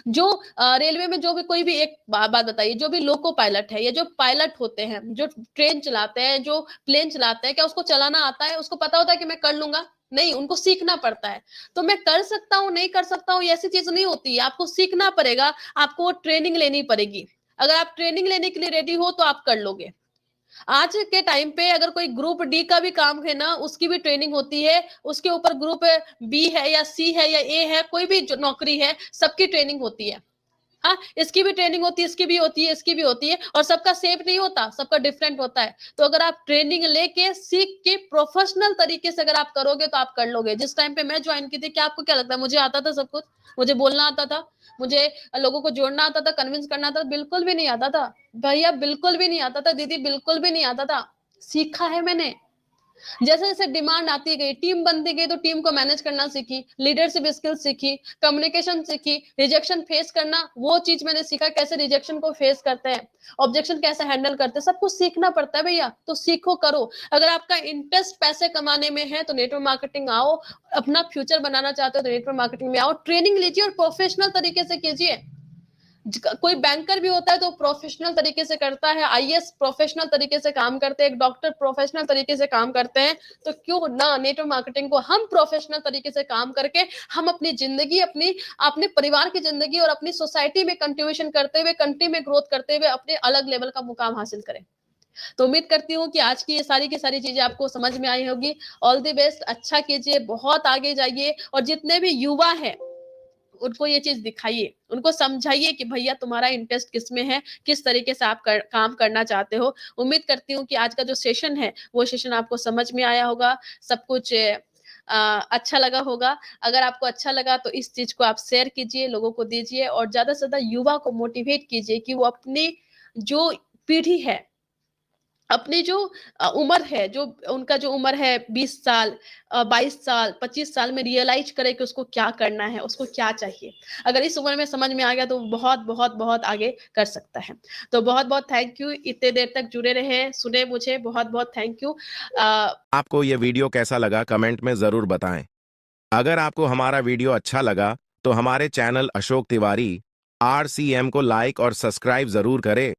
जो रेलवे में जो भी कोई भी एक बात बताइए, जो भी लोको पायलट है या जो पायलट होते हैं, जो ट्रेन चलाते हैं, जो प्लेन चलाते हैं, क्या उसको चलाना आता है? उसको पता होता है कि मैं कर लूंगा? नहीं, उनको सीखना पड़ता है। तो मैं कर सकता हूँ, नहीं कर सकता हूँ, ऐसी चीज नहीं होती है, आपको सीखना पड़ेगा, आपको ट्रेनिंग लेनी पड़ेगी। अगर आप ट्रेनिंग लेने के लिए रेडी हो तो आप कर लोगे। आज के टाइम पे अगर कोई ग्रुप डी का भी काम है ना, उसकी भी ट्रेनिंग होती है, उसके ऊपर ग्रुप बी है या सी है या ए है, कोई भी जो नौकरी है, सबकी ट्रेनिंग होती है। हाँ, इसकी भी ट्रेनिंग होती है, इसकी भी होती है, इसकी भी होती है, और सबका सेम नहीं होता, सबका डिफरेंट होता है। तो अगर आप ट्रेनिंग लेके सीख के प्रोफेशनल तरीके से अगर आप करोगे तो आप कर लोगे। जिस टाइम पे मैं ज्वाइन की थी, क्या आपको क्या लगता है मुझे आता था सब कुछ? मुझे बोलना आता था, मुझे लोगों को जोड़ना आता था, कन्विंस करना आता था? बिल्कुल भी नहीं आता था भैया, बिल्कुल भी नहीं आता था दीदी, बिल्कुल भी नहीं आता था। सीखा है मैंने। जैसे जैसे डिमांड आती गई, टीम बनती गई, तो टीम को मैनेज करना सीखी, लीडरशिप स्किल्स सीखी, कम्युनिकेशन सीखी, रिजेक्शन फेस करना, वो चीज मैंने सीखा, कैसे रिजेक्शन को फेस करते हैं, ऑब्जेक्शन कैसे हैंडल करते हैं, सब कुछ सीखना पड़ता है भैया। तो सीखो, करो। अगर आपका इंटरेस्ट पैसे कमाने में है तो नेटवर्क मार्केटिंग आओ, अपना फ्यूचर बनाना चाहते हो तो नेटवर्क मार्केटिंग में आओ, ट्रेनिंग लीजिए और प्रोफेशनल तरीके से कीजिए। कोई बैंकर भी होता है तो प्रोफेशनल तरीके से करता है, आईएएस प्रोफेशनल तरीके से काम करते हैं, एक डॉक्टर प्रोफेशनल तरीके से काम करते हैं, तो क्यों ना नेटवर्क मार्केटिंग को हम प्रोफेशनल तरीके से काम करके हम अपनी जिंदगी, अपने परिवार की जिंदगी और अपनी सोसाइटी में कंट्रीब्यूशन करते हुए, कंट्री में ग्रोथ करते हुए अपने अलग लेवल का मुकाम हासिल करें। तो उम्मीद करती हूँ कि आज की ये सारी की सारी चीजें आपको समझ में आई होगी। ऑल द बेस्ट, अच्छा कीजिए, बहुत आगे जाइए, और जितने भी युवा हैं उनको ये चीज दिखाइए, उनको समझाइए कि भैया तुम्हारा इंटरेस्ट किस में है, किस तरीके से आप काम करना चाहते हो। उम्मीद करती हूँ कि आज का जो सेशन है वो सेशन आपको समझ में आया होगा, सब कुछ अच्छा लगा होगा। अगर आपको अच्छा लगा तो इस चीज को आप शेयर कीजिए, लोगों को दीजिए, और ज्यादा से ज्यादा युवा को मोटिवेट कीजिए कि वो अपनी जो पीढ़ी है, अपनी जो उम्र है, जो उनका जो उम्र है 20 साल, 22 साल, 25 साल में रियलाइज करे कि उसको क्या करना है, उसको क्या चाहिए। अगर इस उम्र में समझ में आ गया तो बहुत बहुत बहुत आगे कर सकता है। तो बहुत बहुत थैंक यू, इतने देर तक जुड़े रहे, सुने मुझे, बहुत बहुत थैंक यू। आपको ये वीडियो कैसा लगा कमेंट में ज़रूर बताएं। अगर आपको हमारा वीडियो अच्छा लगा तो हमारे चैनल अशोक तिवारी RCM को लाइक और सब्सक्राइब ज़रूर करें।